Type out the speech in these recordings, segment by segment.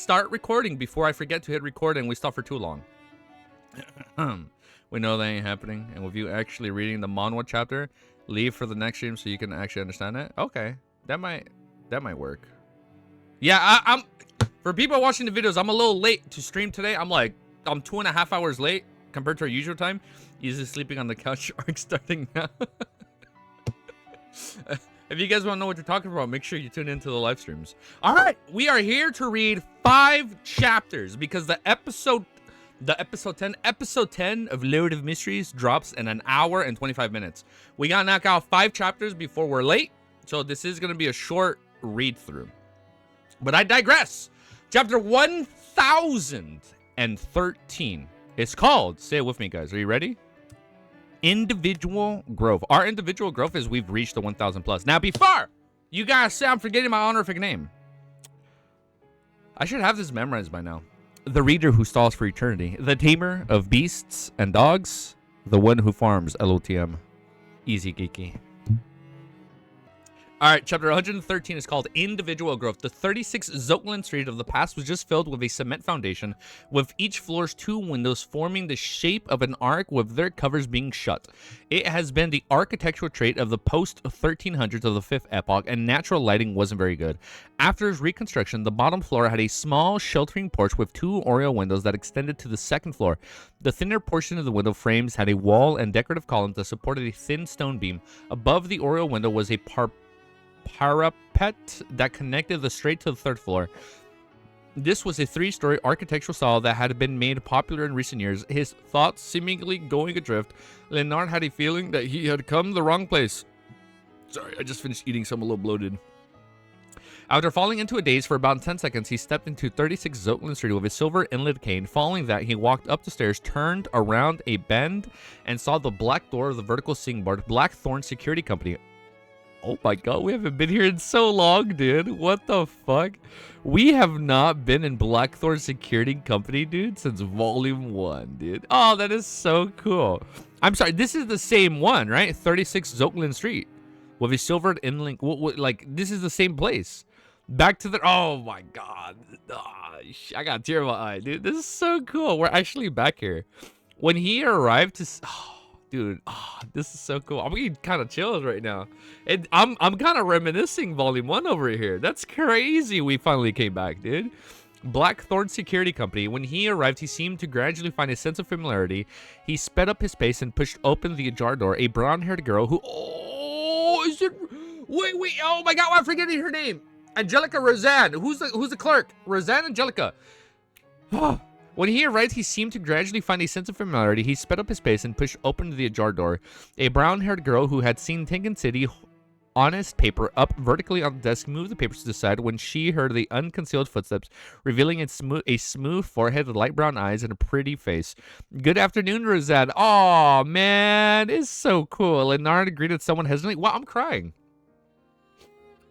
start recording before I forget to hit record and we stop for too long. We know that ain't happening. And with you actually reading the manhwa chapter, leave for the next stream so you can actually understand it. Okay, that might work. Yeah, I'm for people watching the videos, I'm a little late to stream today. I'm 2.5 hours late compared to our usual time. Easily sleeping on the couch. Arc starting now. If you guys want to know what you're talking about, make sure you tune into the live streams. All right, we are here to read 5 chapters because episode 10 of Lord of Mysteries drops in 1 hour and 25 minutes. We gotta knock out 5 chapters before we're late, so this is gonna be a short read through. But I digress. Chapter 1013. It's called, say it with me, guys. Are you ready? Individual growth. Our individual growth is we've reached the 1,000 plus. Now, before you guys say I'm forgetting my honorific name, I should have this memorized by now. The reader who stalls for eternity. The tamer of beasts and dogs. The one who farms LOTM. Easy geeky. All right, chapter 113 is called Individual Growth. The 36 Zoatland Street of the past was just filled with a cement foundation, with each floor's 2 windows forming the shape of an arc with their covers being shut. It has been the architectural trait of the post-1300s of the 5th epoch, and natural lighting wasn't very good. After its reconstruction, the bottom floor had a small sheltering porch with 2 oriel windows that extended to the 2nd floor. The thinner portion of the window frames had a wall and decorative columns that supported a thin stone beam. Above the oriel window was a parapet that connected the straight to the 3rd floor. This was a 3-story architectural style that had been made popular in recent years. His thoughts seemingly going adrift, Leonard had a feeling that he had come to the wrong place. Sorry, I just finished eating, so I'm a little bloated. After falling into a daze for about 10 seconds, he stepped into 36 Zoatland Street with a silver inlaid cane. Following that, he walked up the stairs, turned around a bend, and saw the black door of the vertical sing bar, Blackthorn Security Company. Oh my god, we haven't been here in so long, dude. What the fuck? We have not been in Blackthorn Security Company, dude, since volume 1, dude. Oh, that is so cool. I'm sorry, this is the same one, right? 36 Zoatland Street with a silvered inlink. Like, this is the same place. Back to the... Oh my god. Oh, I got a tear in my eye, dude. This is so cool. We're actually back here. When he arrived to... Oh, dude, this is so cool. I'm getting kind of chills right now. And I'm kind of reminiscing volume 1 over here. That's crazy we finally came back, dude. Blackthorn Security Company. When he arrived, he seemed to gradually find a sense of familiarity. He sped up his pace and pushed open the ajar door. A brown-haired girl who... Oh, is it... Wait. Oh my god, I'm forgetting her name. Angelica Roseanne. Who's the clerk? Roseanne Angelica. When he arrived, he seemed to gradually find a sense of familiarity. He sped up his pace and pushed open the ajar door. A brown-haired girl who had seen Tengen City honest paper up vertically on the desk moved the papers to the side when she heard the unconcealed footsteps, revealing a smooth forehead, light brown eyes, and a pretty face. Good afternoon, Roseanne. Oh man, it's so cool. Leonard greeted someone hesitantly. Wow, I'm crying.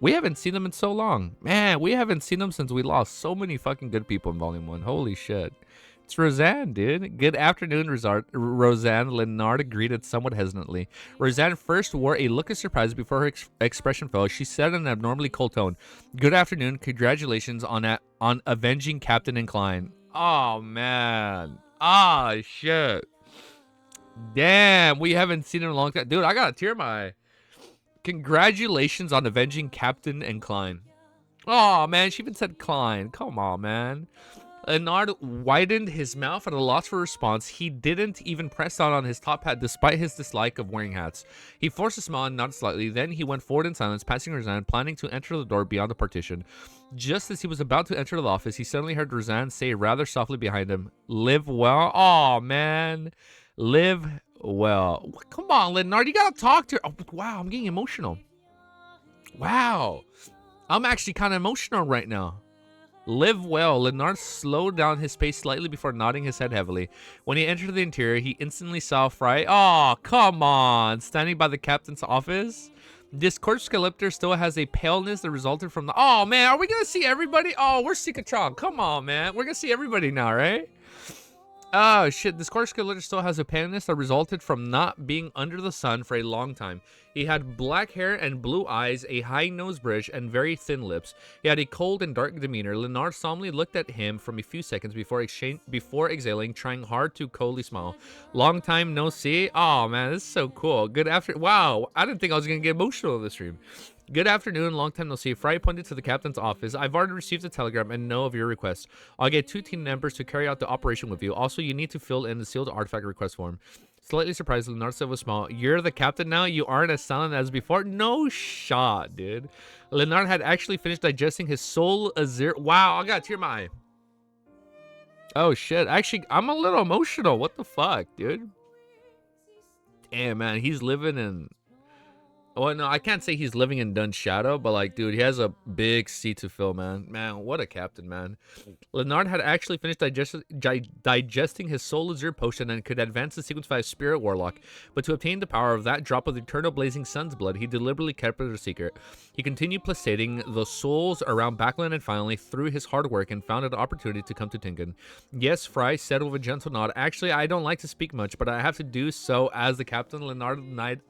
We haven't seen them in so long. Man, we haven't seen them since we lost so many fucking good people in volume 1. Holy shit. It's Roseanne, dude. Good afternoon, Roseanne. Leonard greeted somewhat hesitantly. Roseanne first wore a look of surprise before her expression fell. She said in an abnormally cold tone, "Good afternoon. Congratulations on avenging Captain Incline." Oh, man. Ah, shit. Damn, we haven't seen him in a long time. Dude, I got a tear in my eye. Congratulations on avenging Captain Incline. Oh, man, she even said Klein. Come on, man. Leonard widened his mouth at a loss for a response. He didn't even press down on his top hat despite his dislike of wearing hats. He forced a smile and nodded slightly. Then he went forward in silence, passing Roseanne, planning to enter the door beyond the partition. Just as he was about to enter the office, he suddenly heard Roseanne say rather softly behind him, "Live well." Oh, man. Live well. Come on, Leonard. You gotta talk to her. Oh, wow, I'm getting emotional. Wow. I'm actually kind of emotional right now. Live well. Leonard slowed down his pace slightly before nodding his head heavily. When he entered the interior, he instantly saw Fry. Oh, come on. Standing by the captain's office. This corpse sculptor still has a paleness that resulted from the... Oh, man. Are we going to see everybody? Oh, we're Sika-chan. Come on, man. We're going to see everybody now, right? Oh, shit. This Corsica litter still has a paleness that resulted from not being under the sun for a long time. He had black hair and blue eyes, a high nose bridge, and very thin lips. He had a cold and dark demeanor. Leonard solemnly looked at him from a few seconds before exhaling, trying hard to coldly smile. Long time no see. Oh, man, this is so cool. Good after. Wow, I didn't think I was going to get emotional in this stream. Good afternoon, long time no see. Fry pointed to the captain's office. I've already received a telegram and know of your request. I'll get 2 team members to carry out the operation with you. Also, you need to fill in the sealed artifact request form. Slightly surprised, Leonard said with a smile, "You're the captain now? You aren't as silent as before?" No shot, dude. Leonard had actually finished digesting his soul azure. Wow, I got a tear in my eye. Oh, shit. Actually, I'm a little emotional. What the fuck, dude? Damn, man. He's living in... Well, no, I can't say he's living in Dun's shadow, but like, dude, he has a big seat to fill, man. Man, what a captain, man. Leonard had actually finished digesting his soul azure potion and could advance the sequence 5 spirit warlock. But to obtain the power of that drop of the eternal blazing sun's blood, he deliberately kept it a secret. He continued placating the souls around Backland and finally, through his hard work, and found an opportunity to come to Tinkin. Yes, Fry said with a gentle nod. Actually, I don't like to speak much, but I have to do so as the captain. Leonard Knight...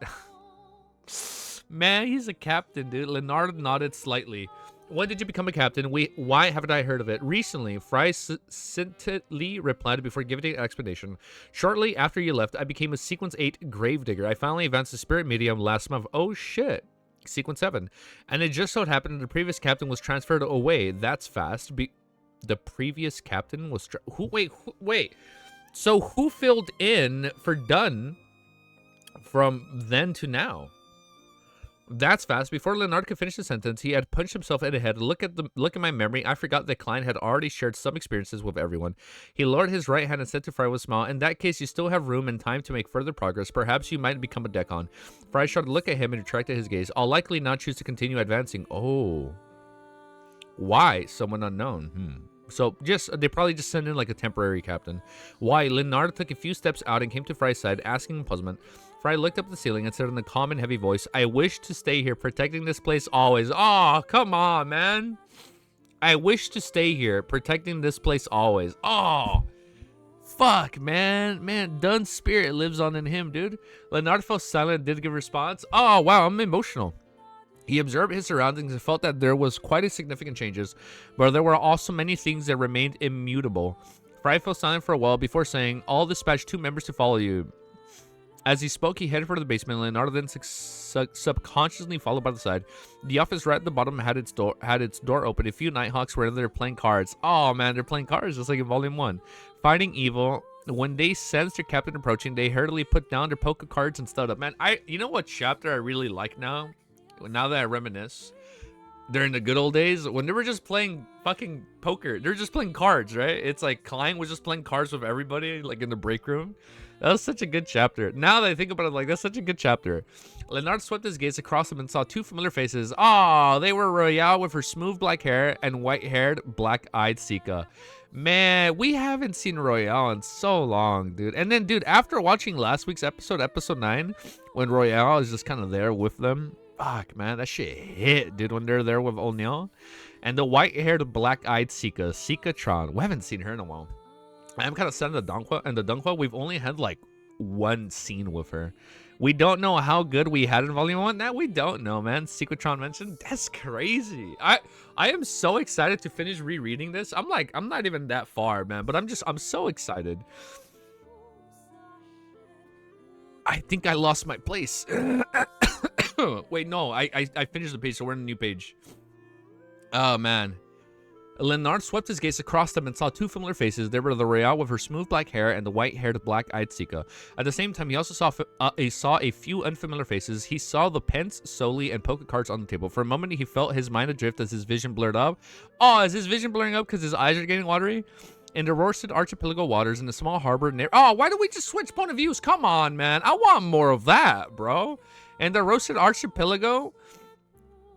Man, he's a captain, dude. Leonard nodded slightly. When did you become a captain? Why haven't I heard of it? Recently, Fry scintillantly replied before giving an explanation. Shortly after you left, I became a Sequence 8 Gravedigger. I finally advanced to Spirit Medium last month. Oh, shit. Sequence 7. And it just so happened the previous captain was transferred away. That's fast. The previous captain was... Wait. So who filled in for Dun from then to now? That's fast. Before Leonard could finish the sentence, he had punched himself in the head. Look at my memory. I forgot that Klein had already shared some experiences with everyone. He lowered his right hand and said to Fry with a smile, "In that case, you still have room and time to make further progress. Perhaps you might become a Decon." Fry started to look at him and retracted his gaze. "I'll likely not choose to continue advancing." Oh. Why? Someone unknown. So they probably just sent in like a temporary captain. Why? Leonard took a few steps out and came to Fry's side, asking in puzzlement. Fry looked up at the ceiling and said in a calm and heavy voice, "I wish to stay here, protecting this place always." Oh, come on, man. I wish to stay here, protecting this place always. Oh, fuck, man. Man, Dun's spirit lives on in him, dude. Leonard fell silent and didn't give a response. Oh, wow, I'm emotional. He observed his surroundings and felt that there was quite a significant changes, but there were also many things that remained immutable. Fry fell silent for a while before saying, "I'll dispatch 2 members to follow you." As he spoke, he headed for the basement. Leonardo then subconsciously followed by the side. The office right at the bottom had its door open. A few Nighthawks were in there playing cards. Oh man, they're playing cards just like in Volume 1. Fighting evil. When they sensed their captain approaching, they hurriedly put down their poker cards and stood up. Man, you know what chapter I really like now? Now that I reminisce, during the good old days when they were just playing fucking poker. They're just playing cards, right? It's like Klein was just playing cards with everybody, like in the break room. That was such a good chapter. Now that I think about it, like, that's such a good chapter. Leonard swept his gaze across them and saw 2 familiar faces. Oh, they were Royale with her smooth black hair and white-haired, black-eyed Sika. Man, we haven't seen Royale in so long, dude. And then, dude, after watching last week's episode, episode 9, when Royale is just kind of there with them, fuck, man, that shit hit, dude, when they're there with O'Neill. And the white-haired, black-eyed Sika, Sika-tron. We haven't seen her in a while. I'm kind of sad in the Dunkwa, we've only had like 1 scene with her. We don't know how good we had in Volume 1. That we don't know, man. Sequatron mentioned. That's crazy. I am so excited to finish rereading this. I'm not even that far, man, but I'm so excited. I think I lost my place. Wait, no, I finished the page, so we're on a new page. Oh, man. Leonard swept his gaze across them and saw 2 familiar faces. They were the Royale with her smooth black hair and the white-haired, black-eyed Sika. At the same time, he also saw a few unfamiliar faces. He saw the pence, soli, and poker cards on the table. For a moment, he felt his mind adrift as his vision blurred up. Oh, is his vision blurring up because his eyes are getting watery? In the roasted archipelago waters in the small harbor near... Oh, why don't we just switch point of views? Come on, man. I want more of that, bro. In the roasted archipelago...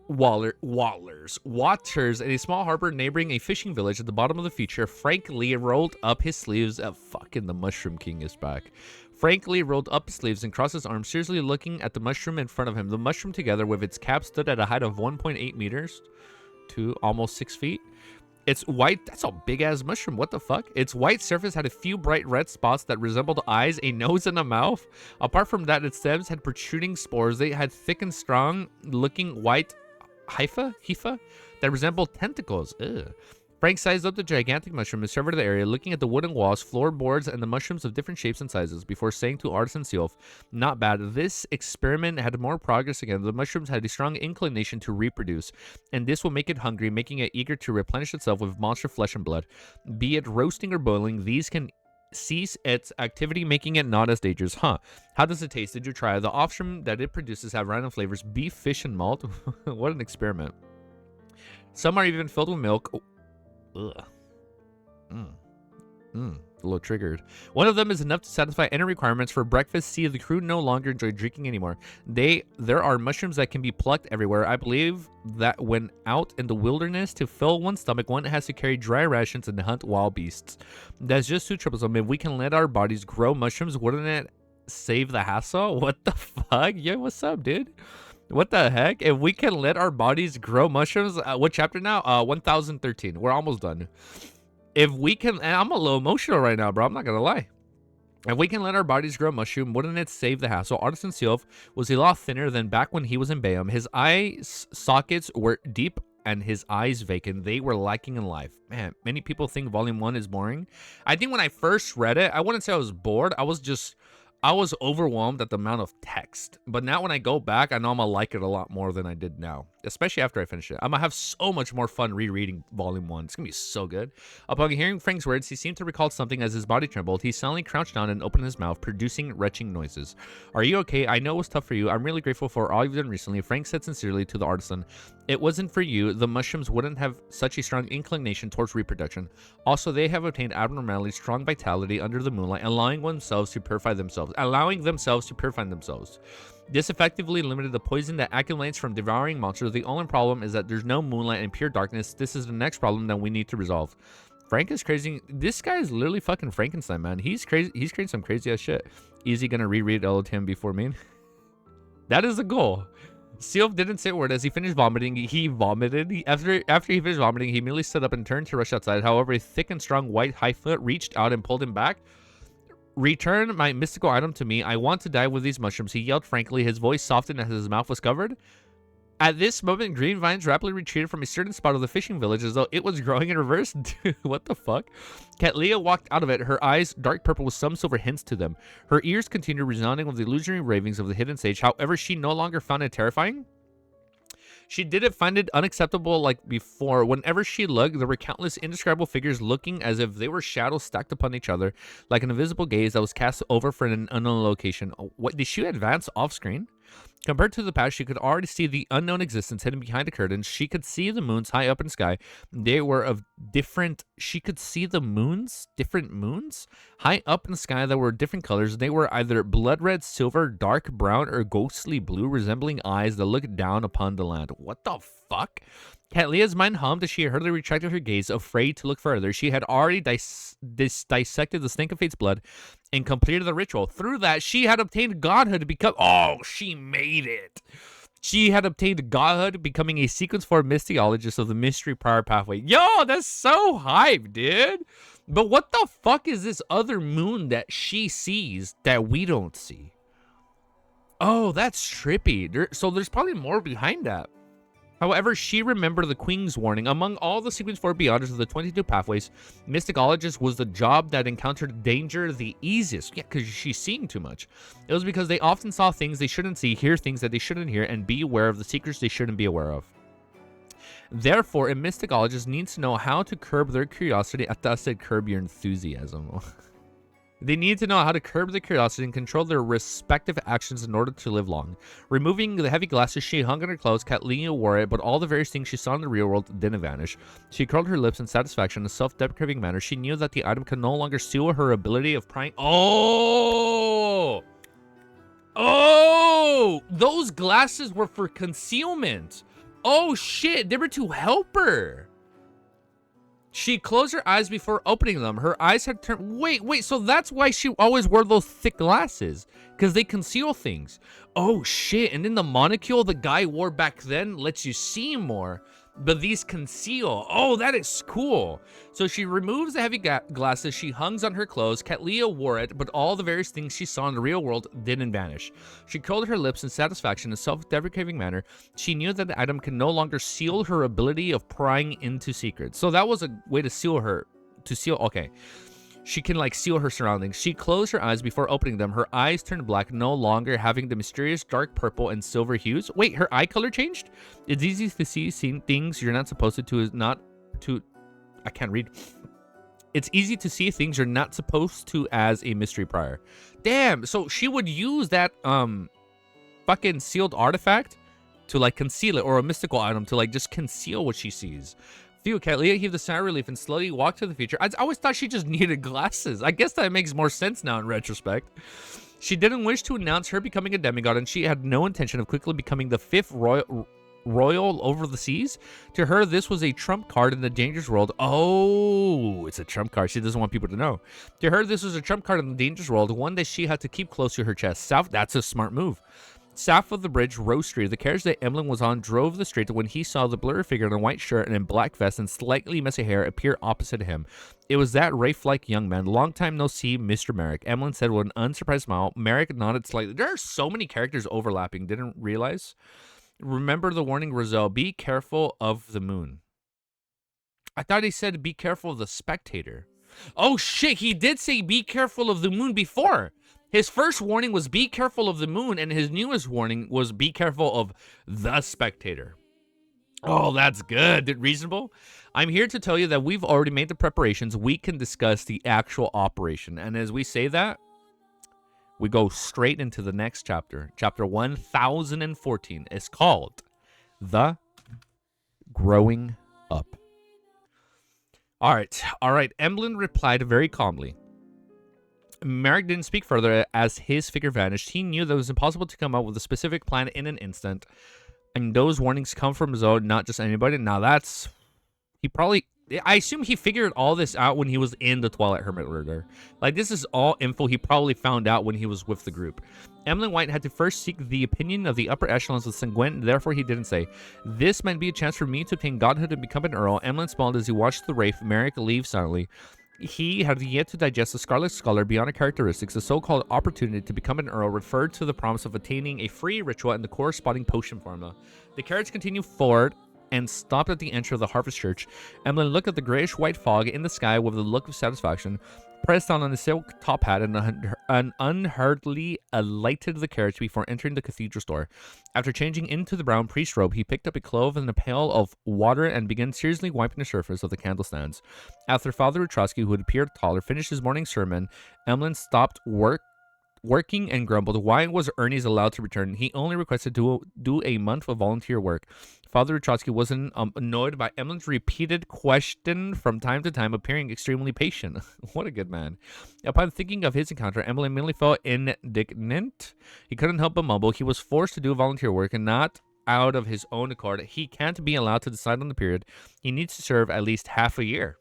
waters in a small harbor neighboring a fishing village at the bottom of the feature, Frank Lee rolled up his sleeves. Fucking the Mushroom King is back. Frank Lee rolled up his sleeves and crossed his arms, seriously looking at the mushroom in front of him. The mushroom, together with its cap, stood at a height of 1.8 meters to almost 6 feet. Its white, that's a big ass mushroom. What the fuck? Its white surface had a few bright red spots that resembled eyes, a nose, and a mouth. Apart from that, its stems had protruding spores. They had thick and strong looking white hypha that resembled tentacles. Ugh. Frank sized up the gigantic mushroom and surveyed the area, looking at the wooden walls, floorboards, and the mushrooms of different shapes and sizes before saying to Artisan Sealf, "Not bad. This experiment had more progress again. The mushrooms had a strong inclination to reproduce, and this will make it hungry, making it eager to replenish itself with monster flesh and blood. Be it roasting or boiling, these can cease its activity, making it not as dangerous." Huh. How does it taste? Did you try? The offspring that it produces have random flavors: beef, fish, and malt. What an experiment. Some are even filled with milk. Ugh. A little triggered. One of them is enough to satisfy any requirements for breakfast. See, the crew no longer enjoy drinking anymore. There are mushrooms that can be plucked everywhere. I believe that when out in the wilderness to fill one's stomach, one has to carry dry rations and hunt wild beasts. That's just too troublesome. If we can let our bodies grow mushrooms, wouldn't it save the hassle? What the fuck? Yo, what's up, dude? What the heck? If we can let our bodies grow mushrooms, what chapter now? 1013. We're almost done. If we can, and I'm a little emotional right now, bro. I'm not gonna lie. If we can let our bodies grow mushroom, wouldn't it save the hassle? Artisan Sealf was a lot thinner than back when he was in Bayam. His eye sockets were deep and his eyes vacant. They were lacking in life. Man, many people think Volume 1 is boring. I think when I first read it, I wouldn't say I was bored. I was overwhelmed at the amount of text. But now when I go back, I know I'm going to like it a lot more than I did now. Especially after I finish it. I'm going to have so much more fun rereading Volume 1. It's going to be so good. Upon hearing Frank's words, he seemed to recall something as his body trembled. He suddenly crouched down and opened his mouth, producing retching noises. "Are you okay? I know it was tough for you. I'm really grateful for all you've done recently," Frank said sincerely to the artisan. "It wasn't for you. The mushrooms wouldn't have such a strong inclination towards reproduction. Also, they have obtained abnormally strong vitality under the moonlight, allowing themselves to purify themselves. This effectively limited the poison that accumulates from devouring monsters. The only problem is that there's no moonlight and pure darkness. This is the next problem that we need to resolve." Frank is crazy. This guy is literally fucking Frankenstein, man. He's crazy. He's creating some crazy ass shit. Easy gonna reread all of him before me. That is the goal. Sealf didn't say a word as he finished vomiting. He vomited. After he finished vomiting, he immediately stood up and turned to rush outside. However, a thick and strong white high foot reached out and pulled him back. "Return my mystical item to me. I want to die with these mushrooms," he yelled frankly. His voice softened as his mouth was covered. At this moment, green vines rapidly retreated from a certain spot of the fishing village as though it was growing in reverse. Dude, what the fuck? Catleya walked out of it, her eyes dark purple with some silver hints to them. Her ears continued resounding with the illusory ravings of the hidden sage. However, she no longer found it terrifying. She didn't find it unacceptable like before. Whenever she looked, there were countless indescribable figures looking as if they were shadows stacked upon each other, like an invisible gaze that was cast over for an unknown location. What, did she advance off screen? Compared to the past, she could already see the unknown existence hidden behind the curtains. She could see the moons high up in the sky. They were of different... She could see the moons? Different moons? High up in the sky that were different colors. They were either blood red, silver, dark brown, or ghostly blue, resembling eyes that looked down upon the land. What the fuck? Catleya's mind hummed as she hurriedly retracted her gaze, afraid to look further. She had already dissected the snake of fate's blood and completed the ritual. Through that, she had obtained godhood to become... Oh, she made it. She had obtained godhood, becoming a sequence 4 mystiologist of the mystery prior pathway. Yo, that's so hype, dude. But what the fuck is this other moon that she sees that we don't see? Oh, that's trippy. So there's probably more behind that. However, she remembered the Queen's warning. Among all the sequence 4 beyonders of the 22 pathways, mysticologist was the job that encountered danger the easiest. Yeah, because she's seeing too much. It was because they often saw things they shouldn't see, hear things that they shouldn't hear, and be aware of the secrets they shouldn't be aware of. Therefore, a mysticologist needs to know how to curb their curiosity. I thought I said curb your enthusiasm. They need to know how to curb their curiosity and control their respective actions in order to live long. Removing the heavy glasses she hung on her clothes, Catleya wore it, but all the various things she saw in the real world didn't vanish. She curled her lips in satisfaction in a self-deprecating manner. She knew that the item could no longer seal her ability of prying. Oh! Oh! Those glasses were for concealment. Oh, shit. They were to help her. She closed her eyes before opening them. Her eyes had turned... Wait, so that's why she always wore those thick glasses. Because they conceal things. Oh, shit. And then the monocule the guy wore back then lets you see more. but these conceal. Oh, that is cool. So she removes the heavy glasses she hung on her clothes. Katlia wore it, but all the various things she saw in the real world didn't vanish. She curled her lips in satisfaction in a self-deprecating manner. She knew that the item can no longer seal her ability of prying into secrets. So that was a way to seal her. Okay. She can like seal her surroundings. She closed her eyes before opening them. Her eyes turned black, no longer having the mysterious dark purple and silver hues. Wait, her eye color changed? It's easy to see seeing things you're not supposed to is not to... I can't read. It's easy to see things you're not supposed to as a mystery prior. Damn, so she would use that fucking sealed artifact to like conceal it, or a mystical item to like just conceal what she sees. Phew, Katlia heaved a sigh of relief and slowly walked to the future. I always thought she just needed glasses. I guess that makes more sense now in retrospect. She didn't wish to announce her becoming a demigod, and she had no intention of quickly becoming the 5th royal over the seas. To her, this was a trump card in the dangerous world. Oh, it's a trump card. She doesn't want people to know. To her, this was a trump card in the dangerous world, one that she had to keep close to her chest. That's a smart move. South of the bridge, Rose Street, the carriage that Emlyn was on drove the street when he saw the blurry figure in a white shirt and in black vest and slightly messy hair appear opposite him. It was that Wraith-like young man. Long time no see, Mr. Merrick. Emlyn said with an unsurprised smile. Merrick nodded slightly. There are so many characters overlapping. Didn't realize. Remember the warning, Roselle. Be careful of the moon. I thought he said be careful of the spectator. Oh, shit. He did say be careful of the moon before. His first warning was be careful of the moon, and his newest warning was be careful of the spectator. Oh, that's good. Reasonable? I'm here to tell you that we've already made the preparations. We can discuss the actual operation. And as we say that, we go straight into the next chapter. Chapter 1014 is called The Growing Up. All right. Emlyn replied very calmly. Merrick didn't speak further as his figure vanished. He knew that it was impossible to come up with a specific plan in an instant. And those warnings come from Zoe, not just anybody. Now that's... I assume he figured all this out when he was in the Twilight Hermit Order. Like, this is all info he probably found out when he was with the group. Emlyn White had to first seek the opinion of the upper echelons of Sanguin, therefore he didn't say, "This might be a chance for me to obtain godhood and become an earl." Emlyn smiled as he watched the Wraith Merrick leave silently. He had yet to digest the Scarlet Scholar beyond her characteristics. The so-called opportunity to become an earl referred to the promise of attaining a free ritual and the corresponding potion formula. The carriage continued forward and stopped at the entry of the Harvest Church. Emlyn looked at the grayish-white fog in the sky with a look of satisfaction, pressed on his silk top hat, and unhurriedly alighted the carriage before entering the cathedral store. After changing into the brown priest robe, he picked up a clove and a pail of water and began seriously wiping the surface of the candle stands. After Father Utrowski, who had appeared taller, finished his morning sermon, Emlyn stopped working and grumbled. Why was Ernie's allowed to return? He only requested to do a month of volunteer work. Father Utrowski wasn't annoyed by Emlyn's repeated question from time to time, appearing extremely patient. What a good man. Upon thinking of his encounter, Emlyn immediately felt indignant. He couldn't help but mumble. He was forced to do volunteer work and not out of his own accord. He can't be allowed to decide on the period. He needs to serve at least half a year.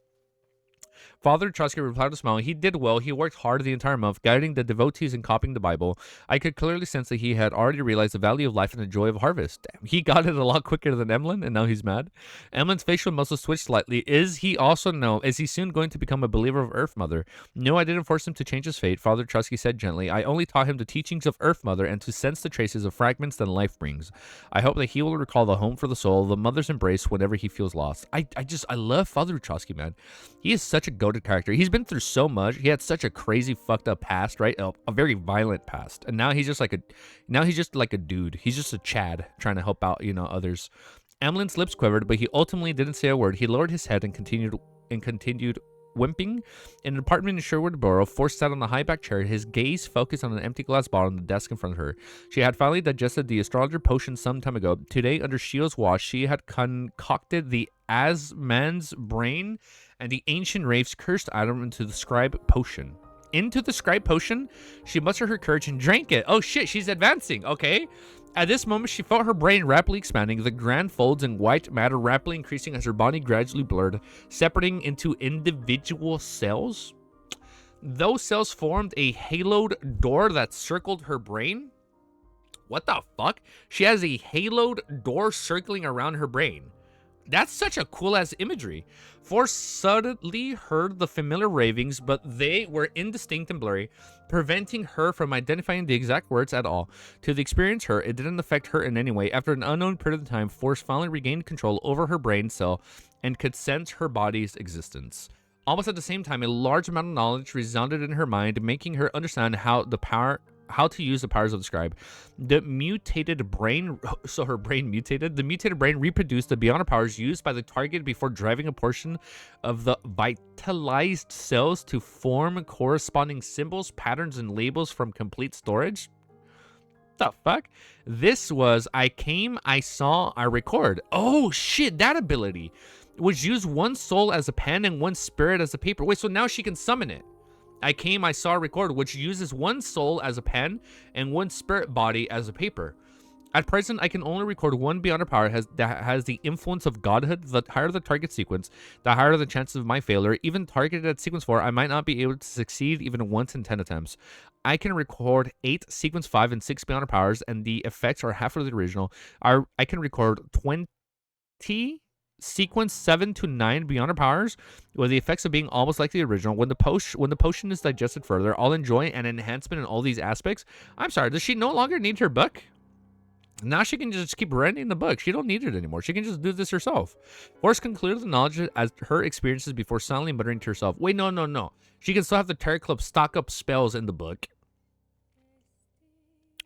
Father Utrowski replied with a smile. He did well. He worked hard the entire month, guiding the devotees and copying the Bible. I could clearly sense that he had already realized the value of life and the joy of harvest. Damn, he got it a lot quicker than Emlyn, and now he's mad. Emlyn's facial muscles twitched slightly. Is he soon going to become a believer of Earth Mother? No, I didn't force him to change his fate, Father Utrowski said gently. I only taught him the teachings of Earth Mother and to sense the traces of fragments that life brings. I hope that he will recall the home for the soul, the mother's embrace whenever he feels lost. I love Father Utrowski, man. He is such a goated character. He's been through so much. He had such a crazy fucked up past, right? A very violent past. And now he's just like a dude. He's just a Chad trying to help out, others. Emlyn's lips quivered, but he ultimately didn't say a word. He lowered his head and continued wimping. In an apartment in Sherwood Borough, Force sat on the high-back chair, his gaze focused on an empty glass bottle on the desk in front of her. She had finally digested the astrologer potion some time ago. Today, under Shio's watch, she had concocted the Asman's brain and the ancient Wraith's cursed item into the scribe potion. She mustered her courage and drank it. Oh shit, she's advancing. Okay. At this moment, she felt her brain rapidly expanding, the grand folds and white matter rapidly increasing as her body gradually blurred, separating into individual cells. Those cells formed a haloed door that circled her brain. What the fuck? She has a haloed door circling around her brain. That's such a cool ass imagery. Force suddenly heard the familiar ravings, but they were indistinct and blurry, preventing her from identifying the exact words at all. To the experience her, it didn't affect her in any way. After an unknown period of time, Force finally regained control over her brain cell and could sense her body's existence. Almost at the same time, a large amount of knowledge resounded in her mind, making her understand how to use the powers of the scribe. The mutated brain, so her brain mutated. The mutated brain reproduced the beyond powers used by the target before driving a portion of the vitalized cells to form corresponding symbols, patterns, and labels from complete storage. The fuck? This was I came, I saw, I record. Oh shit, that ability. Which used one soul as a pen and one spirit as a paper. Wait, so now she can summon it. I came, I saw, record, which uses one soul as a pen and one spirit body as a paper. At present, I can only record one beyond her power that has the influence of godhood. The higher the target sequence, the higher the chances of my failure. Even targeted at sequence 4, I might not be able to succeed even once in 10 attempts. I can record 8 sequence 5 and 6 beyond her powers, and the effects are half of the original. I can record 20 sequence 7 to 9 beyond her powers, with the effects of being almost like the original. When the potion is digested further, I'll enjoy an enhancement in all these aspects. I'm sorry, does she no longer need her book? Now she can just keep renting the book. She don't need it anymore. She can just do this herself. Force concluded the knowledge as her experiences before silently muttering to herself, wait, no. She can still have the Tarot Club stock up spells in the book,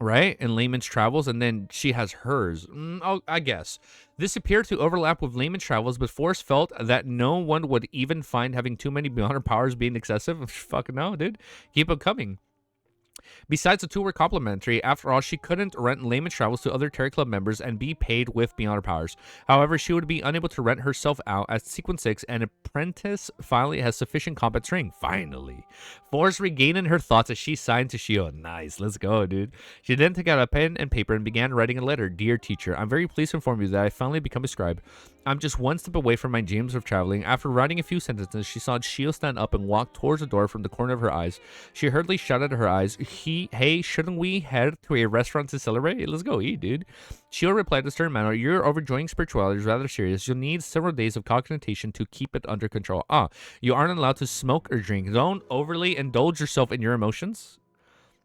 right? In Layman's Travels, and then she has hers. Oh, I guess. This appeared to overlap with Layman's Travels, but Force felt that no one would even find having too many beyond her powers being excessive. Fucking no, dude. Keep them coming. Besides, the two were complementary. After all, she couldn't rent Layman's Travels to other Terry Club members and be paid with Beyond Her Powers. However, she would be unable to rent herself out at Sequence 6, and Apprentice finally has sufficient combat training. Finally. Force regaining her thoughts as she signed to Shio. Nice, let's go, dude. She then took out a pen and paper and began writing a letter. Dear teacher, I'm very pleased to inform you that I finally become a scribe. I'm just one step away from my dreams of traveling. After writing a few sentences, she saw Shio stand up and walk towards the door from the corner of her eyes. She hurriedly shouted at her eyes, hey, shouldn't we head to a restaurant to celebrate? Hey, let's go eat, dude. Shio replied in a stern manner, your overjoying spirituality is rather serious. You'll need several days of cognition to keep it under control. You aren't allowed to smoke or drink. Don't overly indulge yourself in your emotions.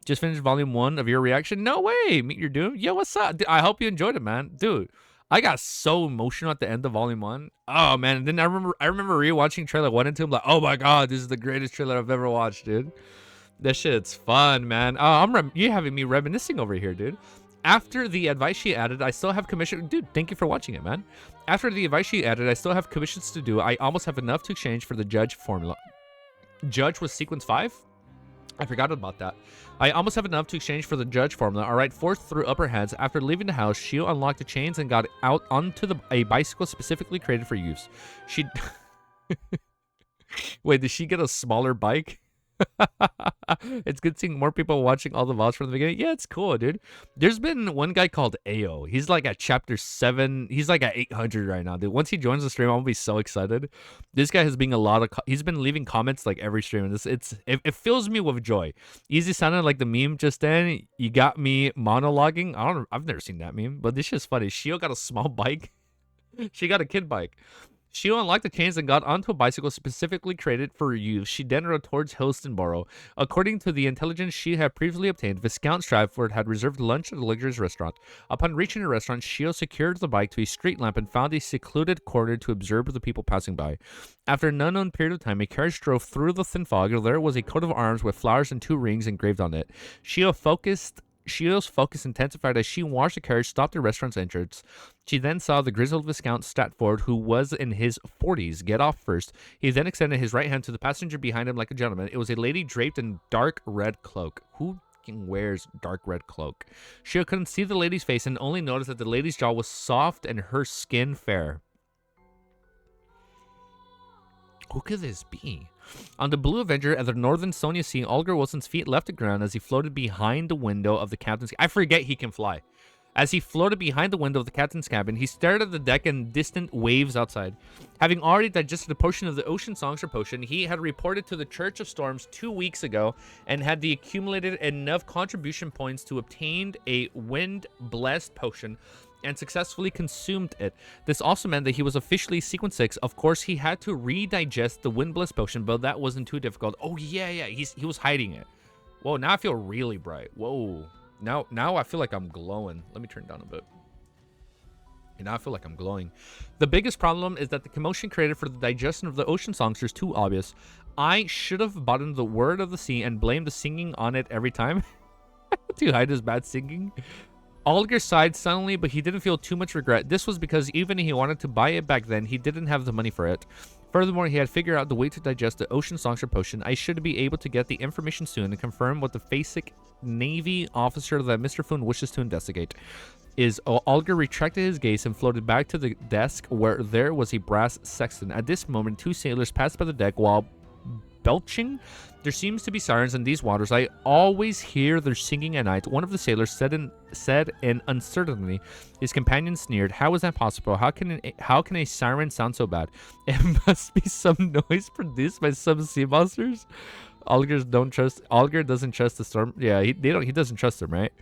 Just finished volume 1 of your reaction. No way. Meet your doom. Yo, what's up? I hope you enjoyed it, man. Dude, I got so emotional at the end of volume 1. Oh, man. And then I remember rewatching trailer 1 and 2. I'm like, oh my God, this is the greatest trailer I've ever watched, dude. That shit's fun, man. You're having me reminiscing over here, dude. After the advice she added, I still have commission. Dude, thank you for watching it, man. After the advice she added, I still have commissions to do. I almost have enough to exchange for the judge formula. Judge was sequence 5? I forgot about that. I almost have enough to exchange for the judge formula. All right, Force through upper hands. After leaving the house, Shio unlocked the chains and got out onto a bicycle specifically created for use. She... Wait, did she get a smaller bike? It's good seeing more people watching all the VODs from the beginning. Yeah, it's cool, dude. There's been one guy called Ao. He's like at chapter 7. He's like at 800 right now, dude. Once he joins the stream, I'm gonna be so excited. This guy has been he's been leaving comments like every stream, and it fills me with joy. Easy sounded like the meme just then. You got me monologuing. I've never seen that meme, but this shit's funny. Shio got a small bike. She got a kid bike. Shio unlocked the chains and got onto a bicycle specifically created for use. She then rode towards Helstonborough. According to the intelligence she had previously obtained, Viscount Stratford had reserved lunch at a luxurious restaurant. Upon reaching the restaurant, Shio secured the bike to a street lamp and found a secluded corner to observe the people passing by. After an unknown period of time, a carriage drove through the thin fog. There was a coat of arms with flowers and 2 rings engraved on it. Shio's focus intensified as she watched the carriage stop the restaurant's entrance. She then saw the grizzled Viscount Stratford, who was in his 40s, get off first. He then extended his right hand to the passenger behind him like a gentleman. It was a lady draped in dark red cloak. Who wears dark red cloak? She couldn't see the lady's face and only noticed that the lady's jaw was soft and her skin fair. Who could this be? On the Blue Avenger at the northern Sonia Sea, Olger Wilson's feet left the ground as he floated behind the window of the captain's... I forget he can fly. As he floated behind the window of the captain's cabin, he stared at the deck and distant waves outside. Having already digested a portion of the Ocean Songster potion, he had reported to the Church of Storms 2 weeks ago and had accumulated enough contribution points to obtain a wind-blessed potion and successfully consumed it. This also meant that he was officially sequence 6. Of course, he had to redigest the Wind Bliss potion, but that wasn't too difficult. Oh, yeah, he was hiding it. Whoa, now I feel really bright. Whoa. Now I feel like I'm glowing. Let me turn it down a bit. And now I feel like I'm glowing. The biggest problem is that the commotion created for the digestion of the ocean songster is too obvious. I should have bought the word of the sea and blamed the singing on it every time to hide his bad singing. Alger sighed suddenly, but he didn't feel too much regret. This was because even if he wanted to buy it back then, he didn't have the money for it. Furthermore, he had figured out the way to digest the ocean songster potion. I should be able to get the information soon and confirm what the basic Navy officer that Mr. Foon wishes to investigate. Alger retracted his gaze and floated back to the desk where there was a brass sextant. At this moment, 2 sailors passed by the deck while belching. There seems to be sirens in these waters. I always hear their singing at night. One of the sailors said in uncertainty. His companion sneered. How is that possible? How can a siren sound so bad? It must be some noise produced by some sea monsters. Alger doesn't trust the storm. Yeah, he doesn't trust them, right?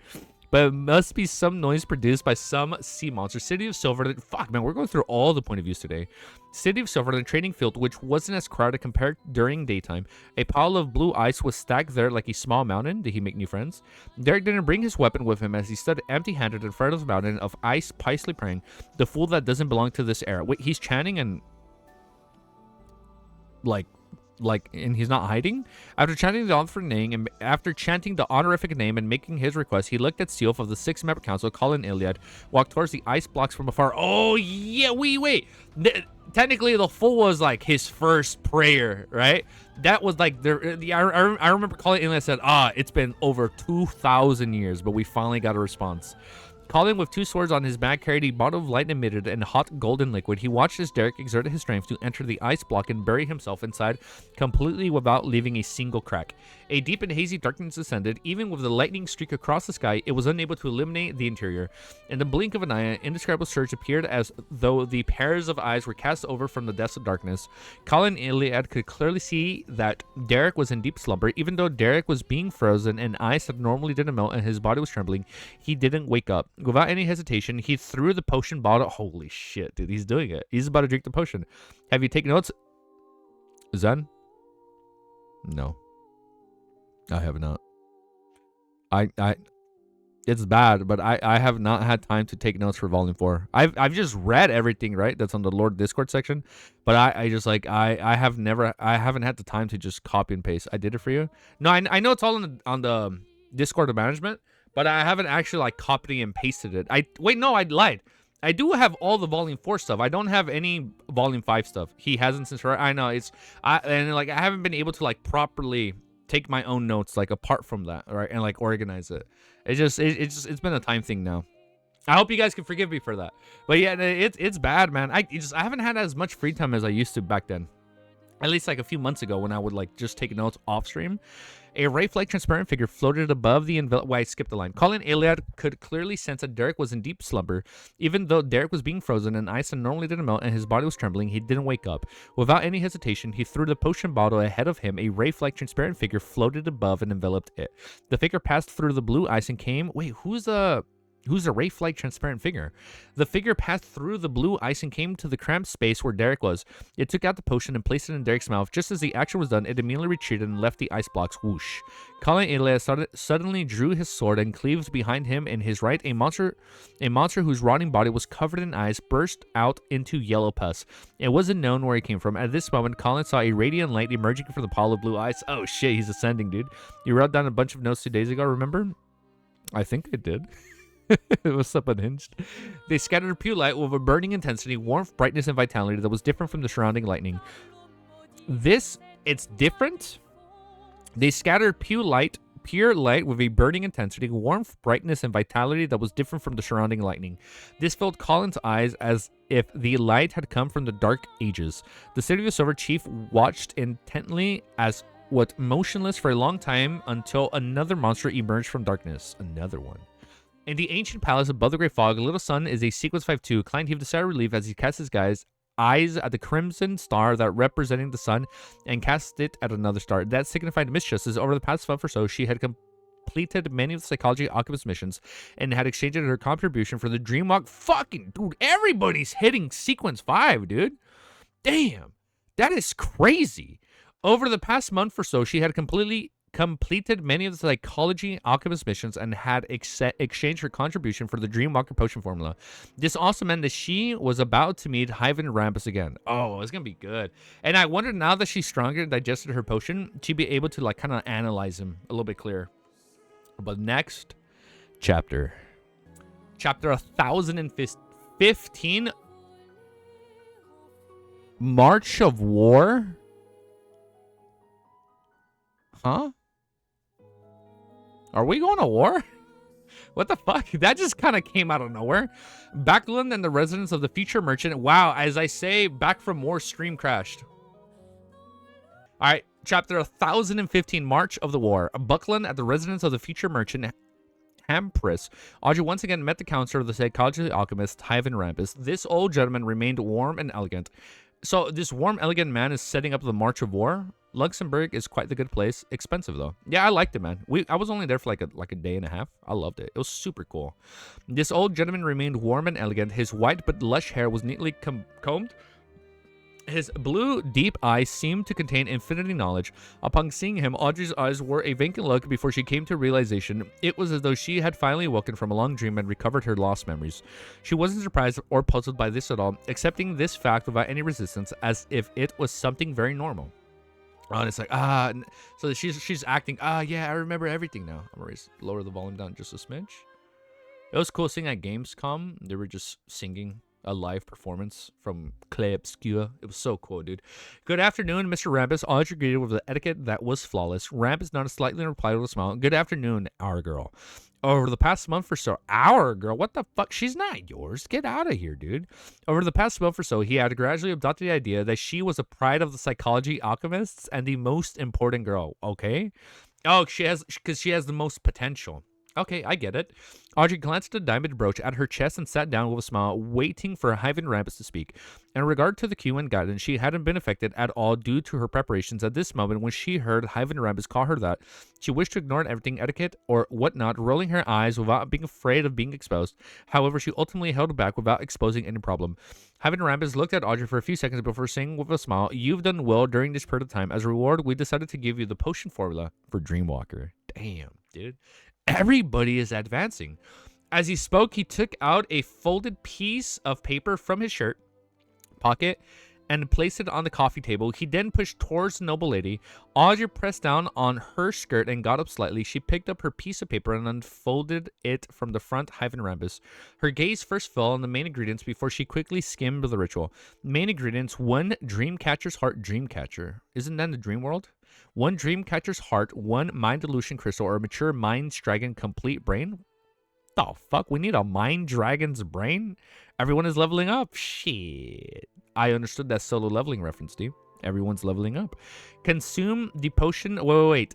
But it must be some noise produced by some sea monster. City of Silver. Fuck, man, we're going through all the point of views today. City of Silver, the trading field, which wasn't as crowded compared during daytime. A pile of blue ice was stacked there like a small mountain. Did he make new friends? Derek didn't bring his weapon with him as he stood empty-handed in front of the mountain of ice, piously praying. The fool that doesn't belong to this era. Wait, he's chanting and... and he's not hiding? After chanting the honorific name and making his request, he looked at Sealf of the 6-member council, Colin Iliad, walked towards the ice blocks from afar. Oh, yeah, wait. Technically, the fool was like his first prayer, right? That was like, I remember Colin Iliad said, it's been over 2,000 years, but we finally got a response. Colin, with 2 swords on his back, carried a bottle of light emitted and hot golden liquid. He watched as Derek exerted his strength to enter the ice block and bury himself inside completely without leaving a single crack. A deep and hazy darkness descended. Even with the lightning streak across the sky, it was unable to illuminate the interior. In the blink of an eye, an indescribable surge appeared as though the pairs of eyes were cast over from the depths of darkness. Colin Iliad could clearly see that Derek was in deep slumber. Even though Derek was being frozen and ice that normally didn't melt and his body was trembling, he didn't wake up. Without any hesitation, he threw the potion bottle. Holy shit, dude, he's doing it. He's about to drink the potion. Have you taken notes, Zen? No, I have not. It's bad, but I have not had time to take notes for Volume 4. I've just read everything, right? That's on the Lord Discord section, but I just like I haven't had the time to just copy and paste. I did it for you. No, I know it's all on the Discord of management. But I haven't actually like copied and pasted it. I lied. I do have all the Volume 4 stuff. I don't have any Volume 5 stuff. He hasn't since. I know I haven't been able to like properly take my own notes like apart from that, right, and like organize it. It's been a time thing now. I hope you guys can forgive me for that. But yeah, it's bad, man. I haven't had as much free time as I used to back then. At least like a few months ago when I would like just take notes off stream. A wraith-like transparent figure floated above the envelope. Why I skipped the line. Colin Iliad could clearly sense that Derek was in deep slumber. Even though Derek was being frozen and ice that normally didn't melt and his body was trembling, he didn't wake up. Without any hesitation, he threw the potion bottle ahead of him. A wraith-like transparent figure floated above and enveloped it. The figure passed through the blue ice and came... Wait, who's a wraith-like transparent figure? The figure passed through the blue ice and came to the cramped space where Derek was. It took out the potion and placed it in Derek's mouth. Just as the action was done, it immediately retreated and left the ice blocks. Whoosh. Colin Iliad suddenly drew his sword and cleaved behind him in his right. A monster whose rotting body was covered in ice burst out into yellow pus. It wasn't known where he came from. At this moment, Colin saw a radiant light emerging from the pile of blue ice. Oh shit, he's ascending, dude. You wrote down a bunch of notes 2 days ago, remember? I think I did. It was up unhinged. They scattered pure light with a burning intensity, warmth, brightness, and vitality that was different from the surrounding lightning. It's different. They scattered pure light with a burning intensity, warmth, brightness, and vitality that was different from the surrounding lightning. This filled Colin's eyes as if the light had come from the dark ages. The City of Silver Chief watched intently as what motionless for a long time until another monster emerged from darkness. Another one. In the ancient palace above the great fog, Little Sun is a sequence 5-2. Client heaved a sigh of relief as he cast his eyes at the crimson star that representing the sun and cast it at another star. That signified misjustice. Over the past month or so, she had completed many of the Psychology Alchemist missions and had exchanged her contribution for the Dreamwalk. Fucking dude, everybody's hitting sequence 5, dude. Damn, that is crazy. Over the past month or so, she had completed many of the Psychology Alchemist missions and had exchanged her contribution for the Dreamwalker potion formula. This also meant that she was about to meet Hyven Rampus again. Oh, it's gonna be good. And I wonder, now that she's stronger and digested her potion, she'd be able to like kind of analyze him a little bit clearer. But next chapter 1015, March of War. Huh? Are we going to war? What the fuck? That just kind of came out of nowhere. Backlund and the residents of the future merchant. Wow, as I say, back from war, stream crashed. All right, chapter 1015, March of the War. Buckland at the residence of the future merchant Hampris. Audrey once again met the counselor of the psychology alchemist, Hyven Rampus. This old gentleman remained warm and elegant. So this warm, elegant man is setting up the March of War. Luxembourg is quite the good place. Expensive though. Yeah, I liked it, man. I was only there for like a day and a half. I loved it. It was super cool. This old gentleman remained warm and elegant. His white but lush hair was neatly combed. His blue, deep eyes seemed to contain infinity knowledge. Upon seeing him, Audrey's eyes wore a vacant look before she came to realization. It was as though she had finally woken from a long dream and recovered her lost memories. She wasn't surprised or puzzled by this at all, accepting this fact without any resistance, as if it was something very normal. And it's like, so she's acting, yeah, I remember everything now. I'm gonna lower the volume down just a smidge. It was cool seeing at Gamescom. They were just singing a live performance from Clay Obscura. It was so cool, dude. Good afternoon, Mr. Rampus. Audrey greeted with the etiquette that was flawless. Rampus nodded slightly and replied with a smile. Good afternoon, our girl. Over the past month or so, our girl? What the fuck? She's not yours. Get out of here, dude. Over the past month or so, he had gradually adopted the idea that she was a pride of the psychology alchemists and the most important girl. Okay? Oh, because she has the most potential. Okay, I get it. Audrey glanced at the diamond brooch at her chest and sat down with a smile, waiting for Hyven Rampus to speak. In regard to the cue and guidance, she hadn't been affected at all due to her preparations at this moment when she heard Hyven Rampus call her that. She wished to ignore everything etiquette or whatnot, rolling her eyes without being afraid of being exposed. However, she ultimately held back without exposing any problem. Hyven Rampus looked at Audrey for a few seconds before saying with a smile, "You've done well during this period of time. As a reward, we decided to give you the potion formula for Dreamwalker." Damn, dude. Everybody is advancing. As he spoke, he took out a folded piece of paper from his shirt pocket and placed it on the coffee table. He then pushed towards the noble lady. Audrey pressed down on her skirt and got up slightly. She picked up her piece of paper and unfolded it from the front Hyven Rampus. Her gaze first fell on the main ingredients before she quickly skimmed the ritual. Main ingredients: 1 Dreamcatcher's Heart Dreamcatcher. Isn't that in the dream world? 1 Dreamcatcher's Heart, 1 Mind Dilution Crystal, or a mature Mind Dragon Complete Brain. The fuck? We need a Mind Dragon's brain? Everyone is leveling up. Shit. I understood that solo leveling reference, dude. Everyone's leveling up. Consume the potion. Wait.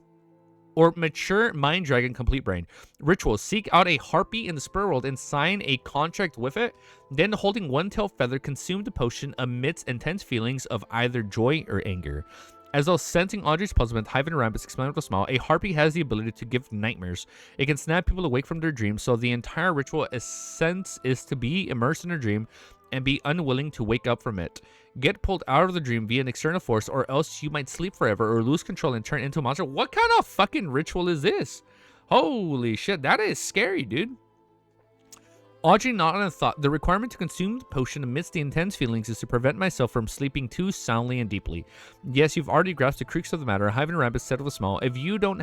Or mature Mind Dragon Complete Brain. Ritual: seek out a harpy in the spirit world and sign a contract with it. Then, holding 1 tail feather, consume the potion amidst intense feelings of either joy or anger. As though sensing Audrey's puzzlement, Hyven Rampus explained with a smile, a harpy has the ability to give nightmares. It can snap people awake from their dreams, so the entire ritual essence is to be immersed in a dream and be unwilling to wake up from it. Get pulled out of the dream via an external force, or else you might sleep forever or lose control and turn into a monster. What kind of fucking ritual is this? Holy shit, that is scary, dude. Audrey nodded and thought, the requirement to consume the potion amidst the intense feelings is to prevent myself from sleeping too soundly and deeply. Yes, you've already grasped the crux of the matter, Hyven Rampus said with a smile. If you don't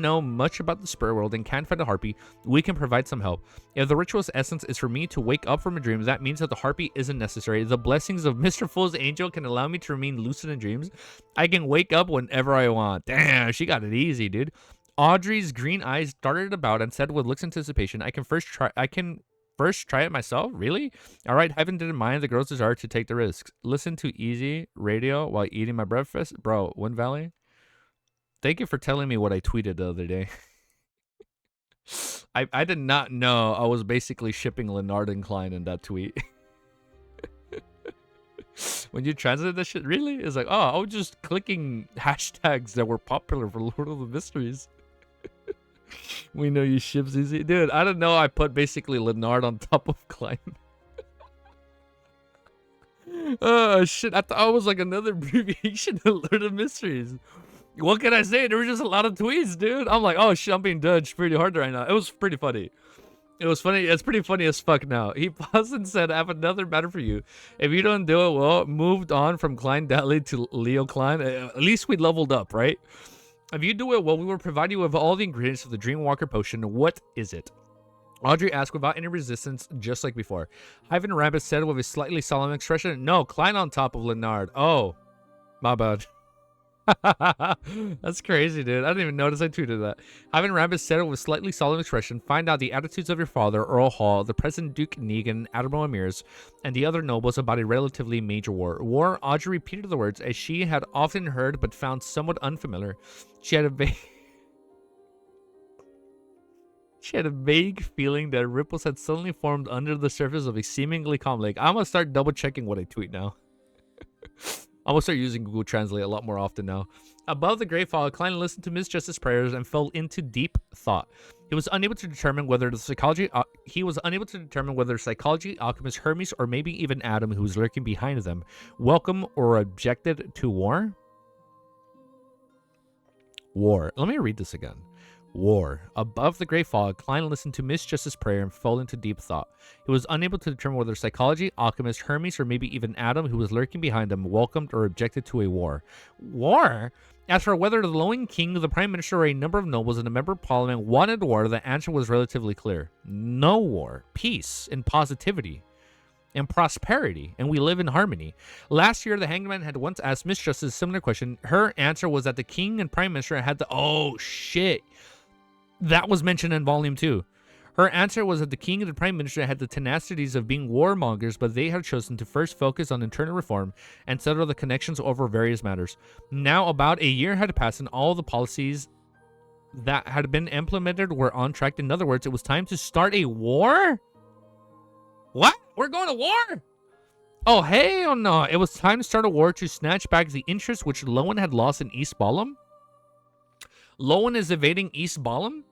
know much about the spirit world and can't find a harpy, we can provide some help. If the ritual's essence is for me to wake up from a dream, that means that the harpy isn't necessary. The blessings of Mr. Fool's angel can allow me to remain lucid in dreams. I can wake up whenever I want. Damn, she got it easy, dude. Audrey's green eyes darted about and said with looks anticipation, I can first try it myself? Really? All right, Hyven didn't mind the girl's desire to take the risks. Listen to easy radio while eating my breakfast. Bro, Wind Valley, thank you for telling me what I tweeted the other day. I did not know I was basically shipping Leonard and Klein in that tweet. When you translate that shit, really? It's like, oh, I was just clicking hashtags that were popular for Lord of the Mysteries. We know you ships easy. Dude, I don't know. I put basically Leonard on top of Klein. Oh, shit. I thought it was like another abbreviation to Lord of Mysteries. What can I say? There were just a lot of tweets, dude. I'm like, oh, shit, I'm being judged pretty hard right now. It was pretty funny. It was funny. It's pretty funny as fuck now. He paused and said, I have another matter for you. If you don't do it well, moved on from Klein Datley to Leo Klein. At least we leveled up, right? If you do it well, we will provide you with all the ingredients of the Dreamwalker potion. What is it? Audrey asked without any resistance, just like before. Ivan Rabbit said with a slightly solemn expression, no, Klein on top of Leonard. Oh, my bad. That's crazy, dude. I didn't even notice I tweeted that. Ivan Rabbit said it with a slightly solemn expression, find out the attitudes of your father, Earl Hall, the present Duke Negan, Admiral Amirs, and the other nobles about a relatively major war. War, Audrey repeated the words as she had often heard but found somewhat unfamiliar. She had a vague feeling that ripples had suddenly formed under the surface of a seemingly calm lake. I'm gonna start double checking what I tweet now. I'm gonna start using Google Translate a lot more often now. Above the great fog, Klein listened to Miss Justice's prayers and fell into deep thought. He was unable to determine whether the psychology alchemist Hermes or maybe even Adam, who was lurking behind them, welcome or objected to war. War. Let me read this again. War. Above the great fog, Klein listened to Miss Justice's prayer and fell into deep thought. He was unable to determine whether psychology, alchemist, Hermes, or maybe even Adam, who was lurking behind him, welcomed or objected to a war. War? As for whether the lone king, the prime minister, or a number of nobles and a member of parliament wanted war, the answer was relatively clear. No war. Peace and positivity and prosperity, and we live in harmony. Last year, the hangman had once asked Miss Justice a similar question. Her answer was that the king and prime minister had the... Oh, shit. That was mentioned in Volume 2. Her answer was that the king and the prime minister had the tenacities of being warmongers, but they had chosen to first focus on internal reform and settle the connections over various matters. Now, about a year had passed, and all the policies that had been implemented were on track. In other words, it was time to start a war? What? We're going to war? Oh, hell no. It was time to start a war to snatch back the interest which Lowen had lost in East Balam? Lowen is invading East Balam?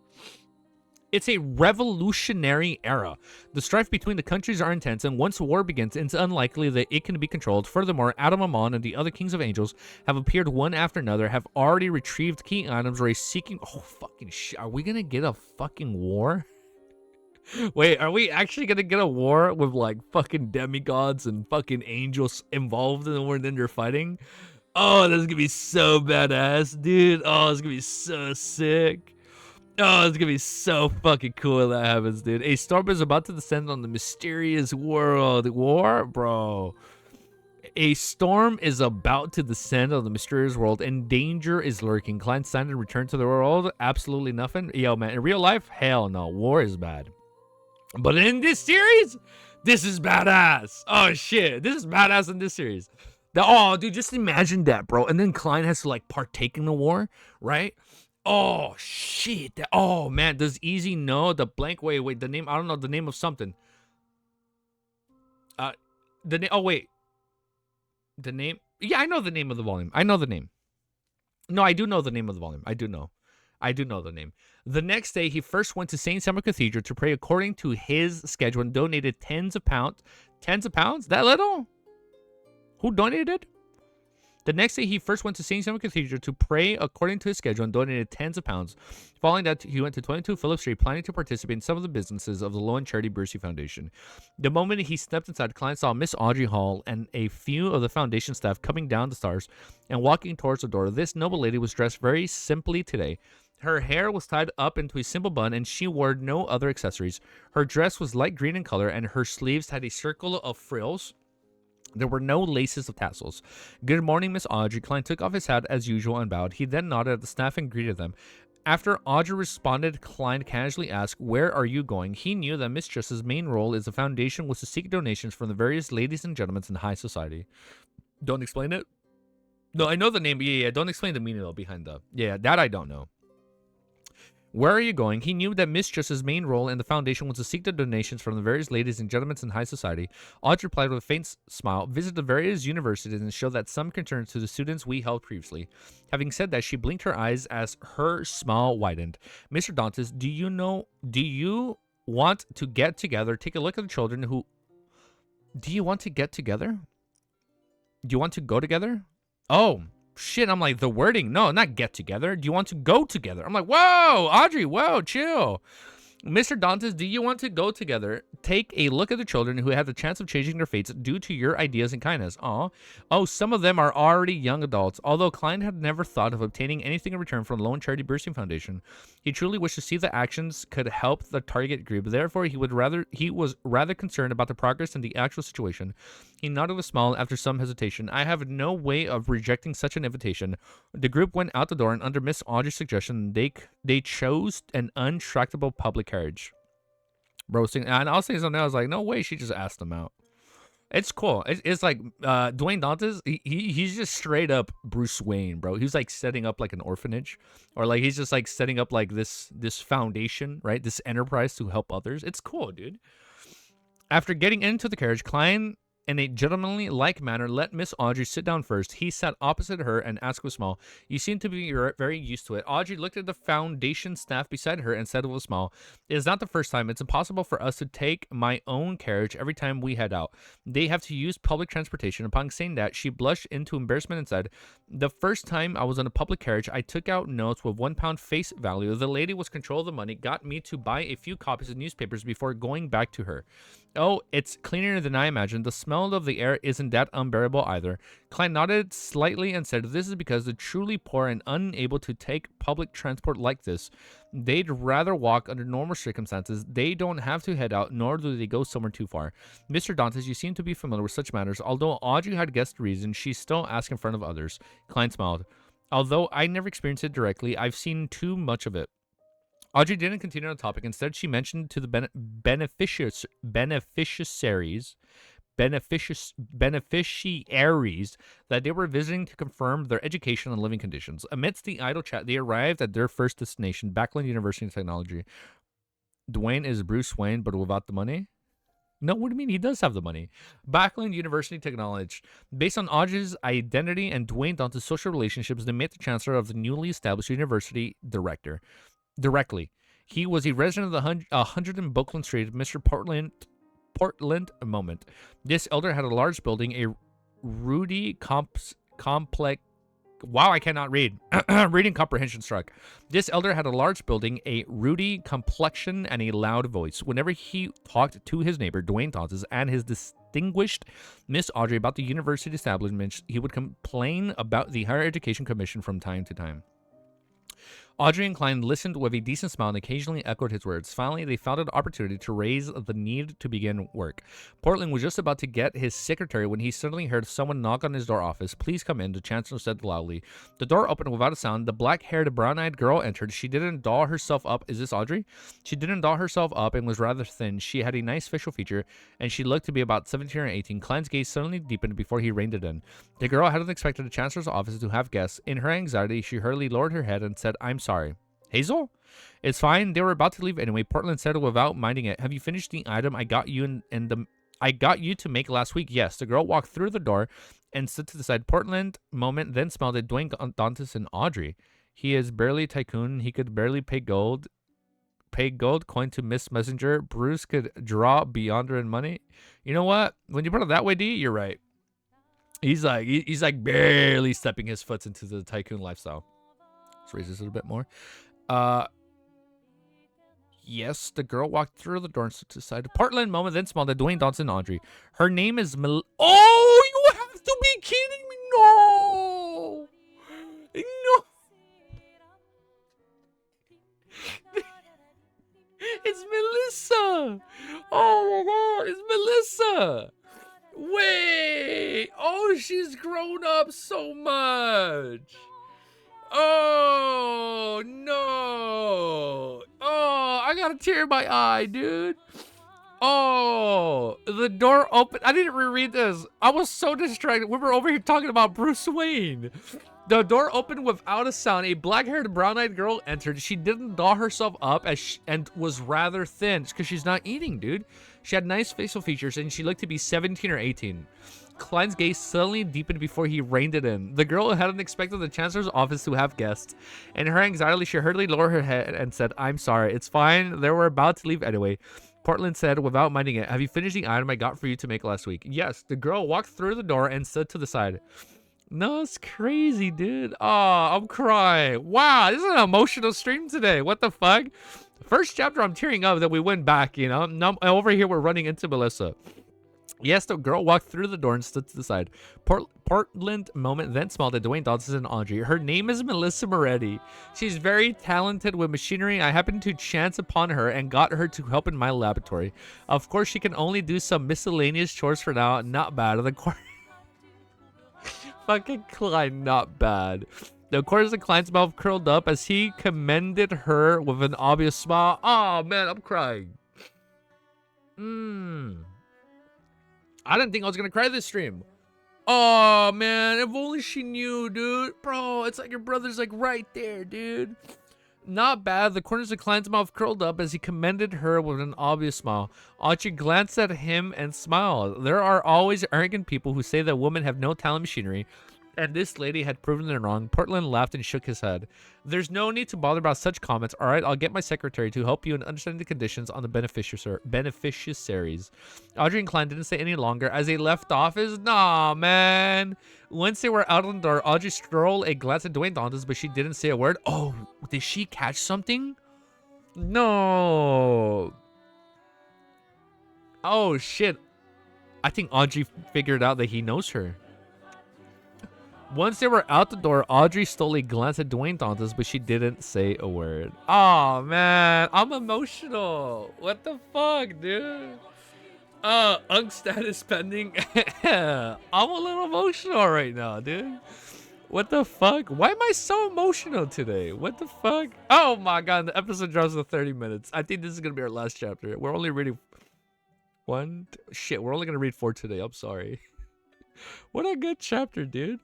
It's a revolutionary era. The strife between the countries are intense, and once war begins, it's unlikely that it can be controlled. Furthermore, Adam Amon and the other kings of angels have appeared one after another, have already retrieved key items, or are seeking... Oh, fucking shit. Are we gonna get a fucking war? Wait, are we actually gonna get a war with, like, fucking demigods and fucking angels involved in the war, and then they're fighting? Oh, that's gonna be so badass, dude. Oh, it's gonna be so sick. Oh, it's gonna be so fucking cool if that happens, dude. A storm is about to descend on the mysterious world. War? Bro. A storm is about to descend on the mysterious world, and danger is lurking. Klein signed and returned to the world. Absolutely nothing. Yo, man, in real life, hell no. War is bad. But in this series, this is badass. Oh, shit. This is badass in this series. Oh, dude, just imagine that, bro. And then Klein has to, like, partake in the war, right? Oh, shit. Oh, man. Does Easy know the blank? Wait, the name. I don't know the name of something. The name. Oh, wait. The name. Yeah, I know the name of the volume. I know the name. No, I do know the name of the volume. I do know the name. The next day, he first went to St. Summer Cathedral to pray according to his schedule and donated tens of pounds. Tens of pounds? That little? Who donated? The next day, he first went to St. Summer Cathedral to pray according to his schedule and donated tens of pounds. Following that, he went to 22 Phillip Street, planning to participate in some of the businesses of the Lowen Charity Brucey Foundation. The moment he stepped inside, Klein saw Miss Audrey Hall and a few of the foundation staff coming down the stairs and walking towards the door. This noble lady was dressed very simply today. Her hair was tied up into a simple bun, and she wore no other accessories. Her dress was light green in color, and her sleeves had a circle of frills. There were no laces of tassels. Good morning, Miss Audrey. Klein took off his hat as usual and bowed. He then nodded at the staff and greeted them. After Audrey responded, Klein casually asked, "Where are you going?" He knew that Miss Justice's main role as the foundation was to seek donations from the various ladies and gentlemen in high society. Don't explain it? No, I know the name. Yeah. Don't explain the meaning though behind the... Yeah, that I don't know. Where are you going? He knew that Miss Just's main role in the foundation was to seek the donations from the various ladies and gentlemen in high society. Audrey replied with a faint smile, visit the various universities and show that some concern to the students we held previously. Having said that, she blinked her eyes as her smile widened. Mr. Dantes, do you want to get together? Take a look at the children who... Do you want to get together? Do you want to go together? Oh, shit, I'm like, the wording. No, not get together. Do you want to go together? I'm like, whoa, Audrey, whoa, chill. Mr. Dantes, do you want to go together? Take a look at the children who had the chance of changing their fates due to your ideas and kindness. Aw. Oh, some of them are already young adults. Although Klein had never thought of obtaining anything in return from the Lone Charity Bursting Foundation, he truly wished to see the actions could help the target group. Therefore, he was rather concerned about the progress in the actual situation. He nodded with a smile after some hesitation. I have no way of rejecting such an invitation. The group went out the door, and under Miss Audrey's suggestion, they chose an untractable public carriage. Roasting, and I'll say something. I was like, no way, she just asked them out. It's cool. It's like Dwayne Dantes. He's just straight up Bruce Wayne, bro. He's like setting up like an orphanage, or like he's just like setting up like this foundation, right? This enterprise to help others. It's cool, dude. After getting into the carriage, Klein, in a gentlemanly-like manner, let Miss Audrey sit down first. He sat opposite her and asked with a smile, you seem to be very used to it. Audrey looked at the foundation staff beside her and said with a smile, it is not the first time. It's impossible for us to take my own carriage every time we head out. They have to use public transportation. Upon saying that, she blushed into embarrassment and said, the first time I was on a public carriage, I took out notes with £1 face value. The lady was control of the money, got me to buy a few copies of newspapers before going back to her. Oh, it's cleaner than I imagined. The smell of the air isn't that unbearable either. Klein nodded slightly and said, this is because the truly poor and unable to take public transport like this, they'd rather walk under normal circumstances. They don't have to head out, nor do they go somewhere too far. Mr. Dantes, you seem to be familiar with such matters. Although Audrey had guessed the reason, she still asked in front of others. Klein smiled. Although I never experienced it directly, I've seen too much of it. Audrey didn't continue on the topic. Instead, she mentioned to the beneficiaries that they were visiting to confirm their education and living conditions. Amidst the idle chat, they arrived at their first destination, Backland University of Technology. Dwayne is Bruce Wayne, but without the money? No, what do you mean? He does have the money. Backland University Technology. Based on Audrey's identity and Dwayne Dante's social relationships, they met the chancellor of the newly established university directly. He was a resident of the 100 in Bookland Street, Mr. Portland moment. This elder had a large building, a ruddy complex. Wow, I cannot read. Reading comprehension struck. This elder had a large building, a ruddy complexion, and a loud voice. Whenever he talked to his neighbor, Dwayne Dantes, and his distinguished Miss Audrey about the university establishment, he would complain about the Higher Education Commission from time to time. Audrey and Klein listened with a decent smile and occasionally echoed his words. Finally, they found an opportunity to raise the need to begin work. Portland was just about to get his secretary when he suddenly heard someone knock on his door office. Please come in, the chancellor said loudly. The door opened without a sound. The black-haired, brown-eyed girl entered. She didn't doll herself up. Is this Audrey? She didn't doll herself up and was rather thin. She had a nice facial feature, and she looked to be about 17 or 18. Klein's gaze suddenly deepened before he reined it in. The girl hadn't expected the chancellor's office to have guests. In her anxiety, she hurriedly lowered her head and said, I'm sorry. Hazel? It's fine. They were about to leave anyway. Portland said without minding it. Have you finished the item I got you I got you to make last week? Yes. The girl walked through the door and stood to the side. Portland moment, then smiled at Dwayne Dantes and Audrey. He is barely tycoon. He could barely pay gold coin to Miss Messenger. Bruce could draw beyond her in money. You know what? When you put it that way, D, you're right. He's like barely stepping his foot into the tycoon lifestyle. Let's raise this a little bit more. Yes, the girl walked through the door and stood to the side. Portland moment, then smiled at Dwayne Dantes and Audrey. Her name is Oh, you have to be kidding me! No, no. It's Melissa. Oh my God, it's Melissa. Wait. Oh, she's grown up so much. Oh, no. Oh, I got a tear in my eye, dude. Oh, the door opened. I didn't reread this. I was so distracted. We were over here talking about Bruce Wayne. The door opened without a sound. A black-haired, brown-eyed girl entered. She didn't doll herself up and was rather thin because she's not eating, dude. She had nice facial features, and she looked to be 17 or 18. Klein's gaze suddenly deepened before he reined it in. The girl hadn't expected the Chancellor's office to have guests. In her anxiety, she hurriedly lowered her head and said, "I'm sorry. It's fine. They were about to leave anyway." Portland said without minding it, "Have you finished the item I got for you to make last week?" Yes. The girl walked through the door and stood to the side. No, it's crazy, dude. Oh, I'm crying. Wow, this is an emotional stream today. What the fuck? First chapter, I'm tearing up that we went back, you know? Now, over here, we're running into Melissa. Yes, the girl walked through the door and stood to the side. Portland moment then smiled at Dwayne Dawson and Audrey. Her name is Melissa Moretti. She's very talented with machinery. I happened to chance upon her and got her to help in my laboratory. Of course, she can only do some miscellaneous chores for now. Not bad. The fucking Klein, not bad. The corners of Klein's mouth curled up as he commended her with an obvious smile. Oh man, I'm crying. I didn't think I was gonna cry this stream. Oh man, if only she knew, dude. Bro, it's like your brother's like right there, dude. Not bad. The corners of Klein's mouth curled up as he commended her with an obvious smile. Archie glanced at him and smiled. There are always arrogant people who say that women have no talent machinery, and this lady had proven them wrong. Portland laughed and shook his head. There's no need to bother about such comments. All right, I'll get my secretary to help you in understanding the conditions on the beneficiaries. Audrey and Klein didn't stay any longer as they left office. Nah, man. Once they were out on the door, Audrey strolled a glance at Dwayne Dantas, but she didn't say a word. Oh, did she catch something? No. Oh, shit. I think Audrey figured out that he knows her. Once they were out the door, Audrey stole a glance at Dwayne Dantas, but she didn't say a word. Oh, man. I'm emotional. What the fuck, dude? Unk status pending. I'm a little emotional right now, dude. What the fuck? Why am I so emotional today? What the fuck? Oh, my God. The episode drops in 30 minutes. I think this is going to be our last chapter. We're only reading one. Shit, we're only going to read 4 today. I'm sorry. What a good chapter, dude.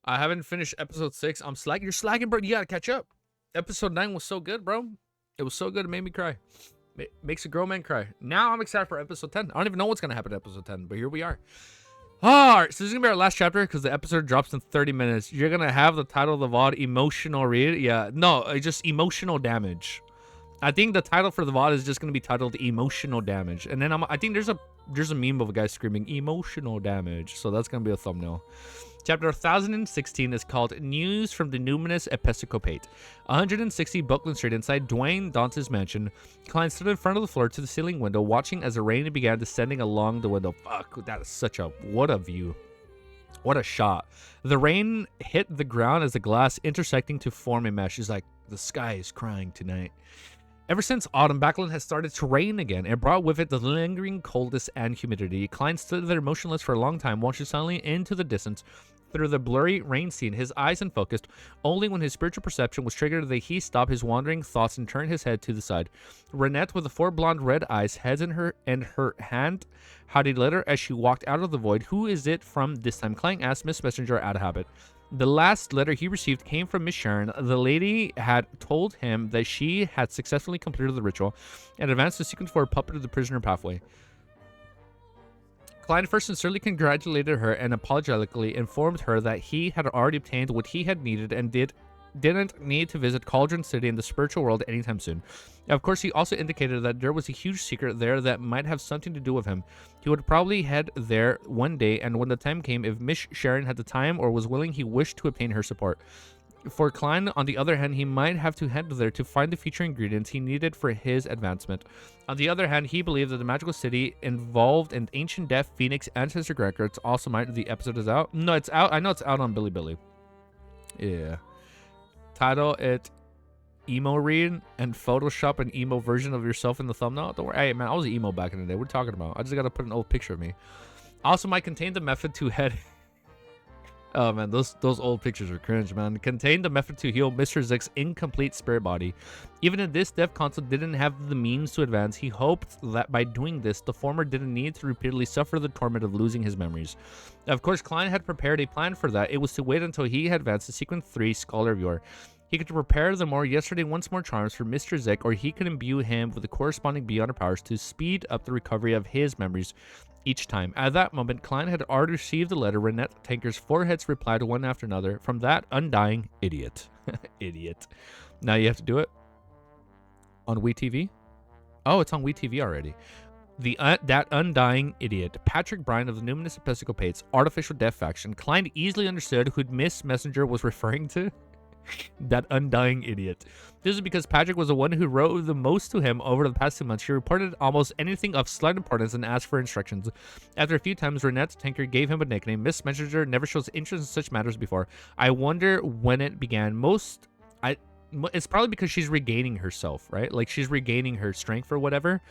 I haven't finished episode 6. I'm slacking. You're slacking, bro. You gotta catch up. Episode 9 was so good, bro. It was so good. It made me cry. It makes a grown man cry. Now I'm excited for episode 10. I don't even know what's gonna happen in episode 10, but here we are. All right, so this is gonna be our last chapter because the episode drops in 30 minutes. You're gonna have the title of the VOD, emotional read. Yeah, no, it's just emotional damage. I think the title for the VOD is just gonna be titled emotional damage, and then I think there's a meme of a guy screaming emotional damage, so that's gonna be a thumbnail. Chapter 1016 is called News from the Numinous Episcopate. 160 Buckland Street inside Dwayne Dantas' mansion. Klein stood in front of the floor to the ceiling window, watching as the rain began descending along the window. Fuck, that is such a... what a view. What a shot. The rain hit the ground as the glass intersecting to form a mesh. He's like, the sky is crying tonight. Ever since autumn, Backland has started to rain again. It brought with it the lingering coldness and humidity. Klein stood there motionless for a long time, watching silently into the distance through the blurry rain scene, his eyes unfocused. Only when his spiritual perception was triggered did he stop his wandering thoughts and turn his head to the side. Renette, with the 4 blonde red eyes, heads in her hand, had a letter as she walked out of the void. Who is it from this time? Klein asked Miss Messenger out of habit. The last letter he received came from Miss Sharon. The lady had told him that she had successfully completed the ritual and advanced the sequence for a puppet to the prisoner pathway. Klein first sincerely congratulated her and apologetically informed her that he had already obtained what he had needed and didn't need to visit Cauldron City in the spiritual world anytime soon. Of course, he also indicated that there was a huge secret there that might have something to do with him. He would probably head there one day, and when the time came, if Miss Sharon had the time or was willing, he wished to obtain her support. For Klein, on the other hand, he might have to head there to find the future ingredients he needed for his advancement. On the other hand, he believed that the magical city involved an ancient death phoenix ancestor records also might... The episode is out? No, it's out. I know it's out on Bilibili. Yeah. Title it emo read and Photoshop an emo version of yourself in the thumbnail. Don't worry. Hey, man, I was emo back in the day. What are you talking about? I just got to put an old picture of me. Also might contain the method to head... Oh man, those old pictures are cringe, man. Contained the method to heal Mr. Zick's incomplete spirit body. Even if this dev console didn't have the means to advance, he hoped that by doing this, the former didn't need to repeatedly suffer the torment of losing his memories. Of course, Klein had prepared a plan for that. It was to wait until he had advanced to Sequence 3 Scholar Viewer. He could prepare the more yesterday once more charms for Mr. Zick, or he could imbue him with the corresponding beyonder powers to speed up the recovery of his memories each time. At that moment, Klein had already received the letter. Renette Tanker's foreheads replied one after another from that undying idiot. Idiot. Now you have to do it on WeTV. Oh, it's on WeTV already. That undying idiot, Patrick Bryan of the Numinous Episcopate's artificial death faction. Klein easily understood who Miss Messenger was referring to. That undying idiot. This is because Patrick was the one who wrote the most to him over the past 2 months. He reported almost anything of slight importance and asked for instructions. After a few times, Renette Tanker gave him a nickname. Miss Messenger never shows interest in such matters before. I wonder when it began. It's probably because she's regaining herself, right? Like she's regaining her strength or whatever.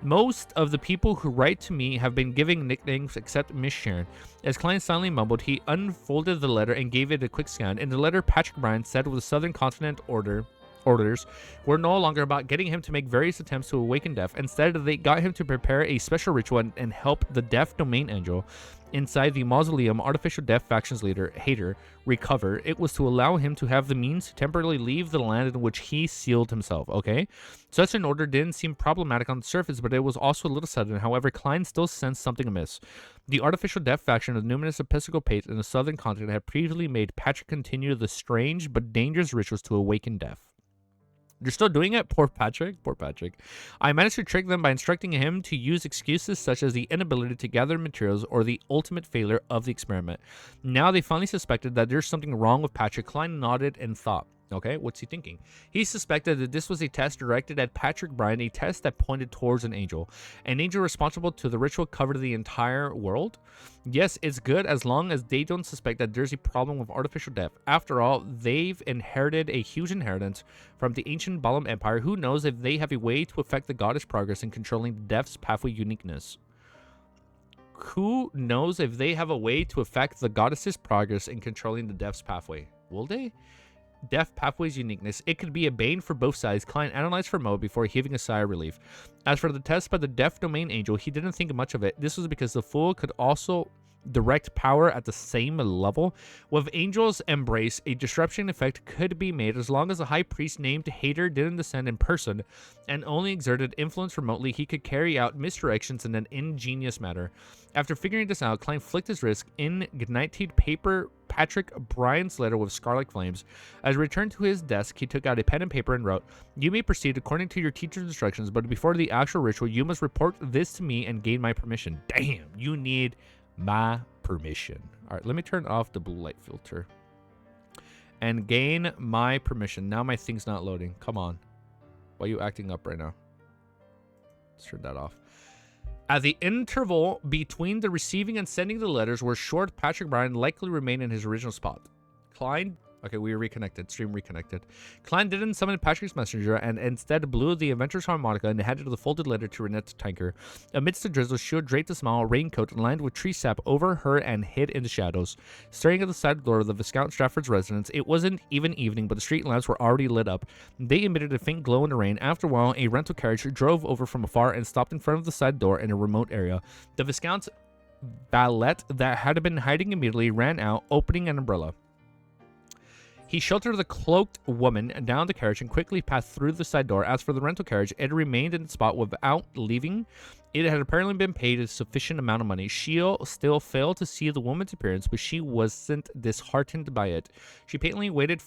Most of the people who write to me have been giving nicknames except Miss Sharon. As Klein silently mumbled, he unfolded the letter and gave it a quick scan. In the letter, Patrick Bryan said with the Southern Continent orders were no longer about getting him to make various attempts to awaken Death. Instead, they got him to prepare a special ritual and help the Death Domain Angel inside the mausoleum artificial Death faction's leader, Hater, recover. It was to allow him to have the means to temporarily leave the land in which he sealed himself, okay? Such an order didn't seem problematic on the surface, but it was also a little sudden. However, Klein still sensed something amiss. The artificial Death faction of the Numinous Episcopate in the Southern Continent had previously made Patrick continue the strange but dangerous rituals to awaken Death. They're still doing it? Poor Patrick. Poor Patrick. I managed to trick them by instructing him to use excuses such as the inability to gather materials or the ultimate failure of the experiment. Now they finally suspected that there's something wrong with Patrick. Klein nodded and thought. Okay, what's he thinking? He suspected that this was a test directed at Patrick Bryan, a test that pointed towards an angel responsible to the ritual covered the entire world. Yes, it's good as long as they don't suspect that there's a problem with artificial death. After all, they've inherited a huge inheritance from the ancient Balam Empire. Who knows if they have a way to affect the goddess progress in controlling the death's pathway uniqueness? Who knows if they have a way to affect the goddess's progress in controlling the death's pathway? Will they? Death pathway's uniqueness. It could be a bane for both sides. Klein analyzed for Mo before heaving a sigh of relief. As for the test by the Death Domain Angel, he didn't think much of it. This was because the Fool could also direct power at the same level. With Angel's embrace, a disruption effect could be made as long as the High Priest named Hater didn't descend in person and only exerted influence remotely. He could carry out misdirections in an ingenious manner. After figuring this out, Klein flicked his wrist, ignited paper Patrick Bryan's letter with scarlet flames. As he returned to his desk, he took out a pen and paper and wrote, "You may proceed according to your teacher's instructions, but before the actual ritual, you must report this to me and gain my permission." Damn, you need my permission. All right, let me turn off the blue light filter and gain my permission. Now my thing's not loading. Come on. Why are you acting up right now? Let's turn that off. At the interval between the receiving and sending the letters were short, Patrick Bryan likely remained in his original spot. Klein... Okay, we are reconnected. Stream reconnected. Klein didn't summon Patrick's messenger and instead blew the adventurer's harmonica and handed the folded letter to Renette Tanker. Amidst the drizzle, she draped a small raincoat lined with tree sap over her and hid in the shadows. Staring at the side door of the Viscount Stratford's residence, it wasn't even evening, but the street lamps were already lit up. They emitted a faint glow in the rain. After a while, a rental carriage drove over from afar and stopped in front of the side door in a remote area. The Viscount's valet that had been hiding immediately ran out, opening an umbrella. He sheltered the cloaked woman down the carriage and quickly passed through the side door. As for the rental carriage, it remained in its spot without leaving. It had apparently been paid a sufficient amount of money. She'll still failed to see the woman's appearance, but she wasn't disheartened by it. She patiently waited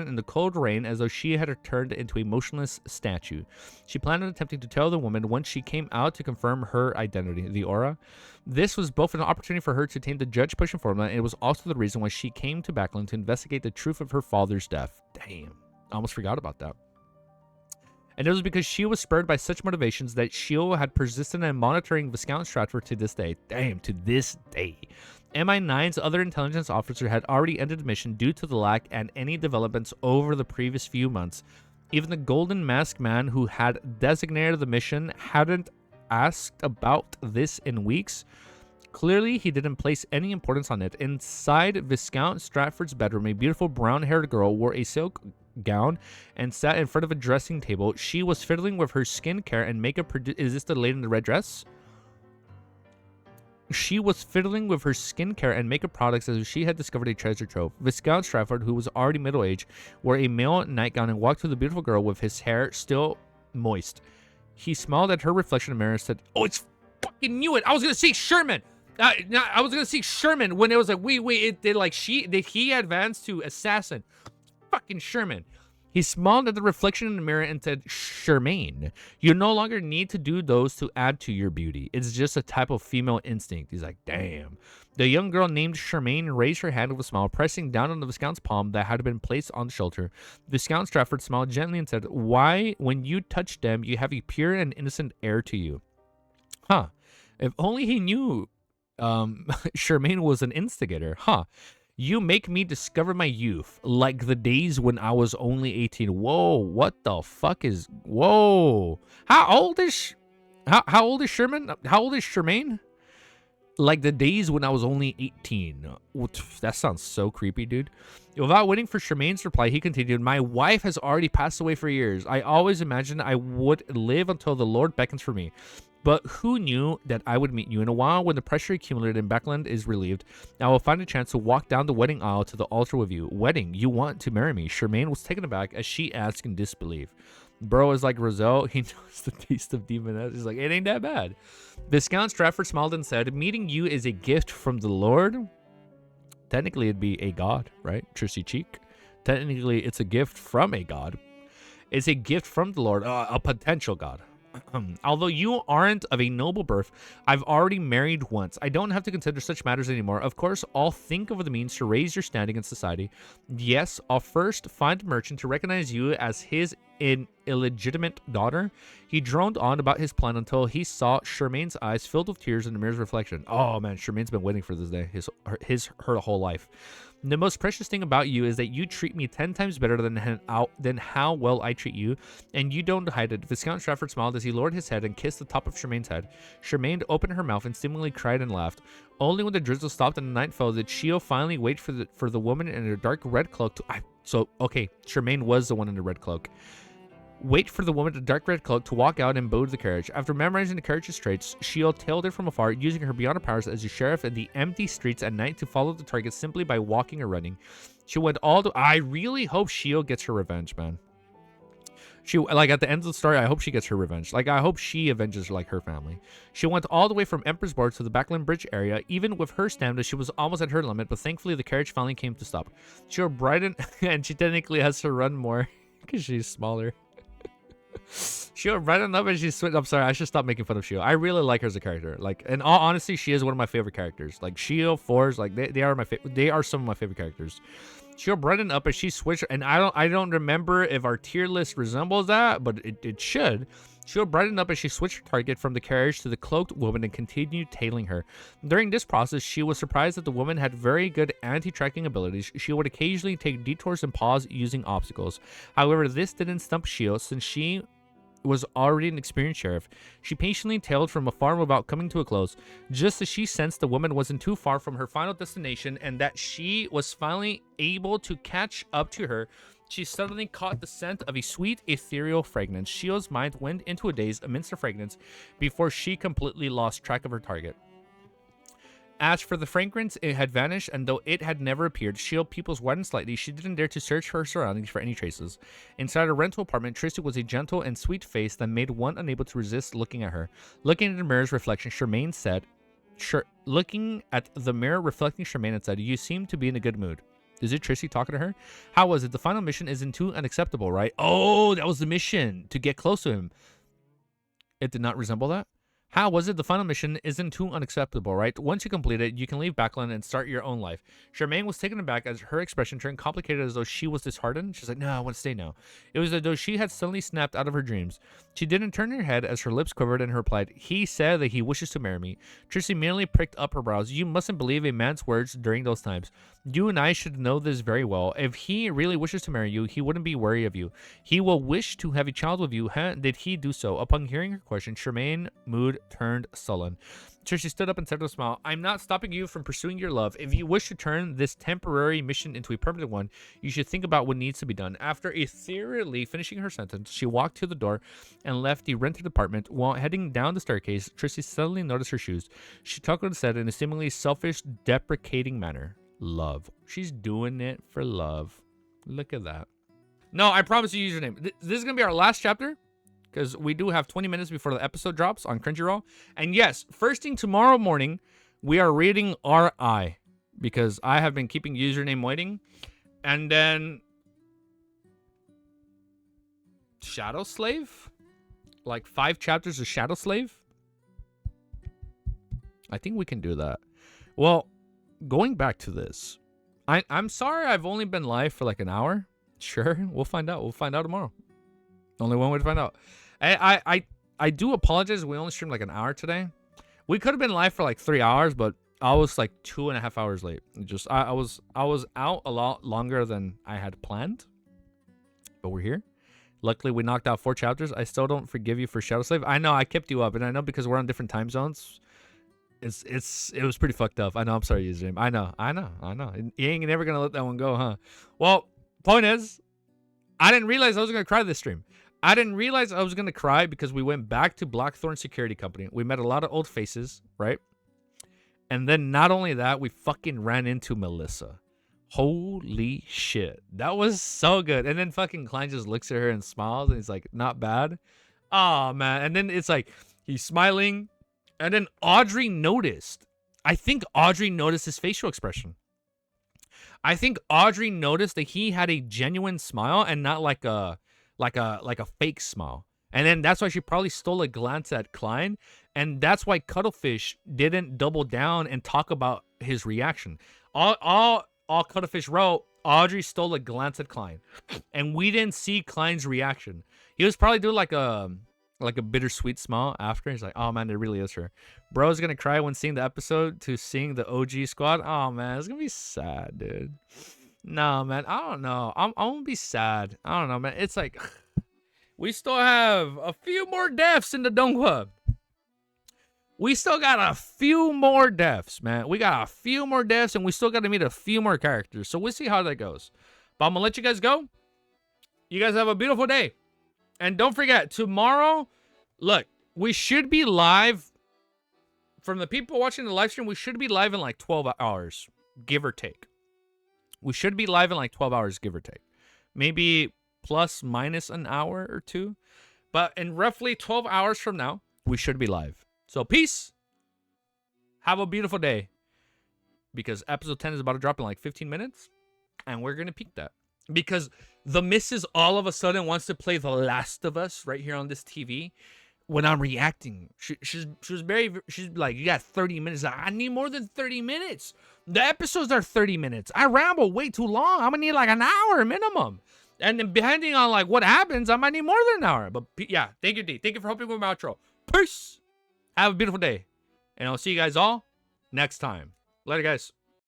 in the cold rain as though she had turned into a motionless statue. She planned on attempting to tell the woman once she came out to confirm her identity, the aura. This was both an opportunity for her to tame the judge-pushing formula, and it was also the reason why she came to Backland to investigate the truth of her father's death. Damn. I almost forgot about that. And it was because she was spurred by such motivations that Sheol had persisted in monitoring Viscount Stratford to this day. Damn, to this day. MI9's other intelligence officer had already ended the mission due to the lack and any developments over the previous few months. Even the Golden Masked Man who had designated the mission hadn't asked about this in weeks. Clearly, he didn't place any importance on it. Inside Viscount Stratford's bedroom, a beautiful brown-haired girl wore a silk gown and sat in front of a dressing table. She was fiddling with her skincare and makeup. Is this the lady in the red dress? She was fiddling with her skincare and makeup products as if she had discovered a treasure trove. Viscount Stratford, who was already middle-aged, wore a male nightgown and walked to the beautiful girl with his hair still moist. He smiled at her reflection in the mirror and said, "Oh, it's fucking knew it. I was going to say Sherman. I was going to say Sherman when it was like, wait, he advanced to assassin. Fucking Sherman." He smiled at the reflection in the mirror and said, "Charmaine, you no longer need to do those to add to your beauty. It's just a type of female instinct." He's like, damn. The young girl named Charmaine raised her hand with a smile, pressing down on the Viscount's palm that had been placed on the shoulder. Viscount Stratford smiled gently and said, "Why, when you touch them, you have a pure and innocent air to you." Huh. If only he knew Charmaine was an instigator. Huh. "You make me discover my youth, like the days when I was only 18. Whoa, what the fuck is... Whoa. How old is Sherman? How old is Charmaine? "Like the days when I was only 18. That sounds so creepy, dude. Without waiting for Charmaine's reply, he continued, "My wife has already passed away for years. I always imagined I would live until the Lord beckons for me. But who knew that I would meet you? In a while, when the pressure accumulated in Beckland is relieved, I will find a chance to walk down the wedding aisle to the altar with you." Wedding? You want to marry me? Charmaine was taken aback as she asked in disbelief. Bro is like Roselle. He knows the taste of demoness. He's like, it ain't that bad. Viscount Stratford smiled and said, "Meeting you is a gift from the Lord." Technically, it'd be a god, right? Trissy cheek. Technically, it's a gift from a god. It's a gift from the Lord, a potential god. "Although you aren't of a noble birth, I've already married once. I don't have to consider such matters anymore. Of course, I'll think of the means to raise your standing in society. Yes, I'll first find a merchant to recognize you as his illegitimate daughter." He droned on about his plan until he saw Charmaine's eyes filled with tears in the mirror's reflection. Oh man, Charmaine's been waiting for this day her whole life. "The most precious thing about you is that you treat me 10 times better than how well I treat you, and you don't hide it." Viscount Stratford smiled as he lowered his head and kissed the top of Charmaine's head. Charmaine opened her mouth and seemingly cried and laughed. Only when the drizzle stopped and the night fell did Shio finally wait for the woman in her dark red cloak to... okay, Charmaine was the one in the red cloak. Wait for the woman in the dark red cloak to walk out and board the carriage. After memorizing the carriage's traits, Shio tailed it from afar, using her beyond her powers as a sheriff in the empty streets at night to follow the target simply by walking or running. She went all the... I really hope Shio gets her revenge, man. Like, at the end of the story, I hope she gets her revenge. Like, I hope she avenges, like, her family. She went all the way from Emperor's Bar to the Backland Bridge area. Even with her stamina, she was almost at her limit, but thankfully the carriage finally came to stop. She was bright and she technically has to run more because she's smaller. Shio right enough and she switched. I'm sorry, I should stop making fun of Shio. I really like her as a character. Like, in all honesty, she is one of my favorite characters. Like, Shio, Force, like they are some of my favorite characters. Shio brightened up as she switched, and I don't remember if our tier list resembles that, but it should. Shio brightened up as she switched her target from the carriage to the cloaked woman and continued tailing her. During this process, she was surprised that the woman had very good anti-tracking abilities. She would occasionally take detours and pause using obstacles. However, this didn't stump Shio since she was already an experienced sheriff. She patiently tailed from afar without coming to a close, just as she sensed the woman wasn't too far from her final destination and that she was finally able to catch up to her. She suddenly caught the scent of a sweet, ethereal fragrance. Shio's mind went into a daze amidst the fragrance before she completely lost track of her target. As for the fragrance, it had vanished, and though it had never appeared, Shio pupils widened slightly. She didn't dare to search her surroundings for any traces. Inside her rental apartment, Tristy was a gentle and sweet face that made one unable to resist looking at her. Looking at the mirror's reflection, Charmaine said, looking at the mirror reflecting Charmaine and said, "You seem to be in a good mood." Is it Tristy talking to her? "How was it? The final mission isn't too unacceptable, right?" Oh, that was the mission, to get close to him. It did not resemble that? "How was it? The final mission isn't too unacceptable, right? Once you complete it, you can leave Backland and start your own life." Charmaine was taken aback as her expression turned complicated as though she was disheartened. She's like, "No, I want to stay now." It was as though she had suddenly snapped out of her dreams. She didn't turn her head as her lips quivered and replied, "He said that he wishes to marry me." Tristy merely pricked up her brows. "You mustn't believe a man's words during those times. You and I should know this very well. If he really wishes to marry you, he wouldn't be wary of you. He will wish to have a child with you. Did he do so?" Upon hearing her question, Charmaine's mood turned sullen. Tracy stood up and said with a smile, I'm not stopping you from pursuing your love. If you wish to turn this temporary mission into a permanent one, you should think about what needs to be done. After ethereally finishing her sentence, she walked to the door and left the rented apartment. While heading down the staircase, Tracy suddenly noticed her shoes. She chuckled and said in a seemingly selfish, deprecating manner, love. She's doing it for love. Look at that. No, I promise you username. This is going to be our last chapter, because we do have 20 minutes before the episode drops on Crunchyroll. And yes, first thing tomorrow morning, we are reading RI, because I have been keeping username waiting. And then Shadow Slave? Like 5 chapters of Shadow Slave? I think we can do that. Well, going back to this, I'm sorry I've only been live for like an hour. Sure, we'll find out. We'll find out tomorrow. Only one way to find out. I do apologize. We only streamed like an hour today. We could have been live for like 3 hours, but I was like 2.5 hours late. Just I was out a lot longer than I had planned. But we're here. Luckily, we knocked out 4 chapters. I still don't forgive you for Shadow Slave. I know I kept you up, and I know because we're on different time zones. It was pretty fucked up. I know. I'm sorry, username. I know. You ain't never gonna let that one go, huh? Well, point is, I didn't realize I was gonna cry this stream. I didn't realize I was gonna cry because we went back to Blackthorn Security Company. We met a lot of old faces, right? And then not only that, we fucking ran into Melissa. Holy shit, that was so good. And then fucking Klein just looks at her and smiles, and he's like, "Not bad." Oh man. And then it's like he's smiling. And then Audrey noticed. I think Audrey noticed his facial expression. I think Audrey noticed that he had a genuine smile and not like a fake smile. And then that's why she probably stole a glance at Klein. And that's why Cuttlefish didn't double down and talk about his reaction. All Cuttlefish wrote, Audrey stole a glance at Klein. And we didn't see Klein's reaction. He was probably doing like a bittersweet smile after. He's like, oh man, it really is her. Bro's gonna cry when seeing the episode to seeing the OG squad. Oh man, it's gonna be sad, dude. No man, I don't know. I'm gonna be sad. I don't know, man. It's like we still have a few more deaths in the Donghua. We still got a few more deaths, man. We got a few more deaths, and we still got to meet a few more characters. So we'll see how that goes. But I'm gonna let you guys go. You guys have a beautiful day. And don't forget, tomorrow, look, we should be live. From the people watching the live stream, we should be live in like 12 hours, give or take. We should be live in like 12 hours, give or take. Maybe plus minus an hour or 2. But in roughly 12 hours from now, we should be live. So peace. Have a beautiful day. Because episode 10 is about to drop in like 15 minutes. And we're going to peak that. Because the missus all of a sudden wants to play The Last of Us right here on this TV when I'm reacting. She's like, you got 30 minutes. I need more than 30 minutes. The episodes are 30 minutes. I ramble way too long. I'm going to need like an hour minimum. And then depending on like what happens, I might need more than an hour. But yeah, thank you, D. Thank you for helping with my outro. Peace. Have a beautiful day. And I'll see you guys all next time. Later, guys.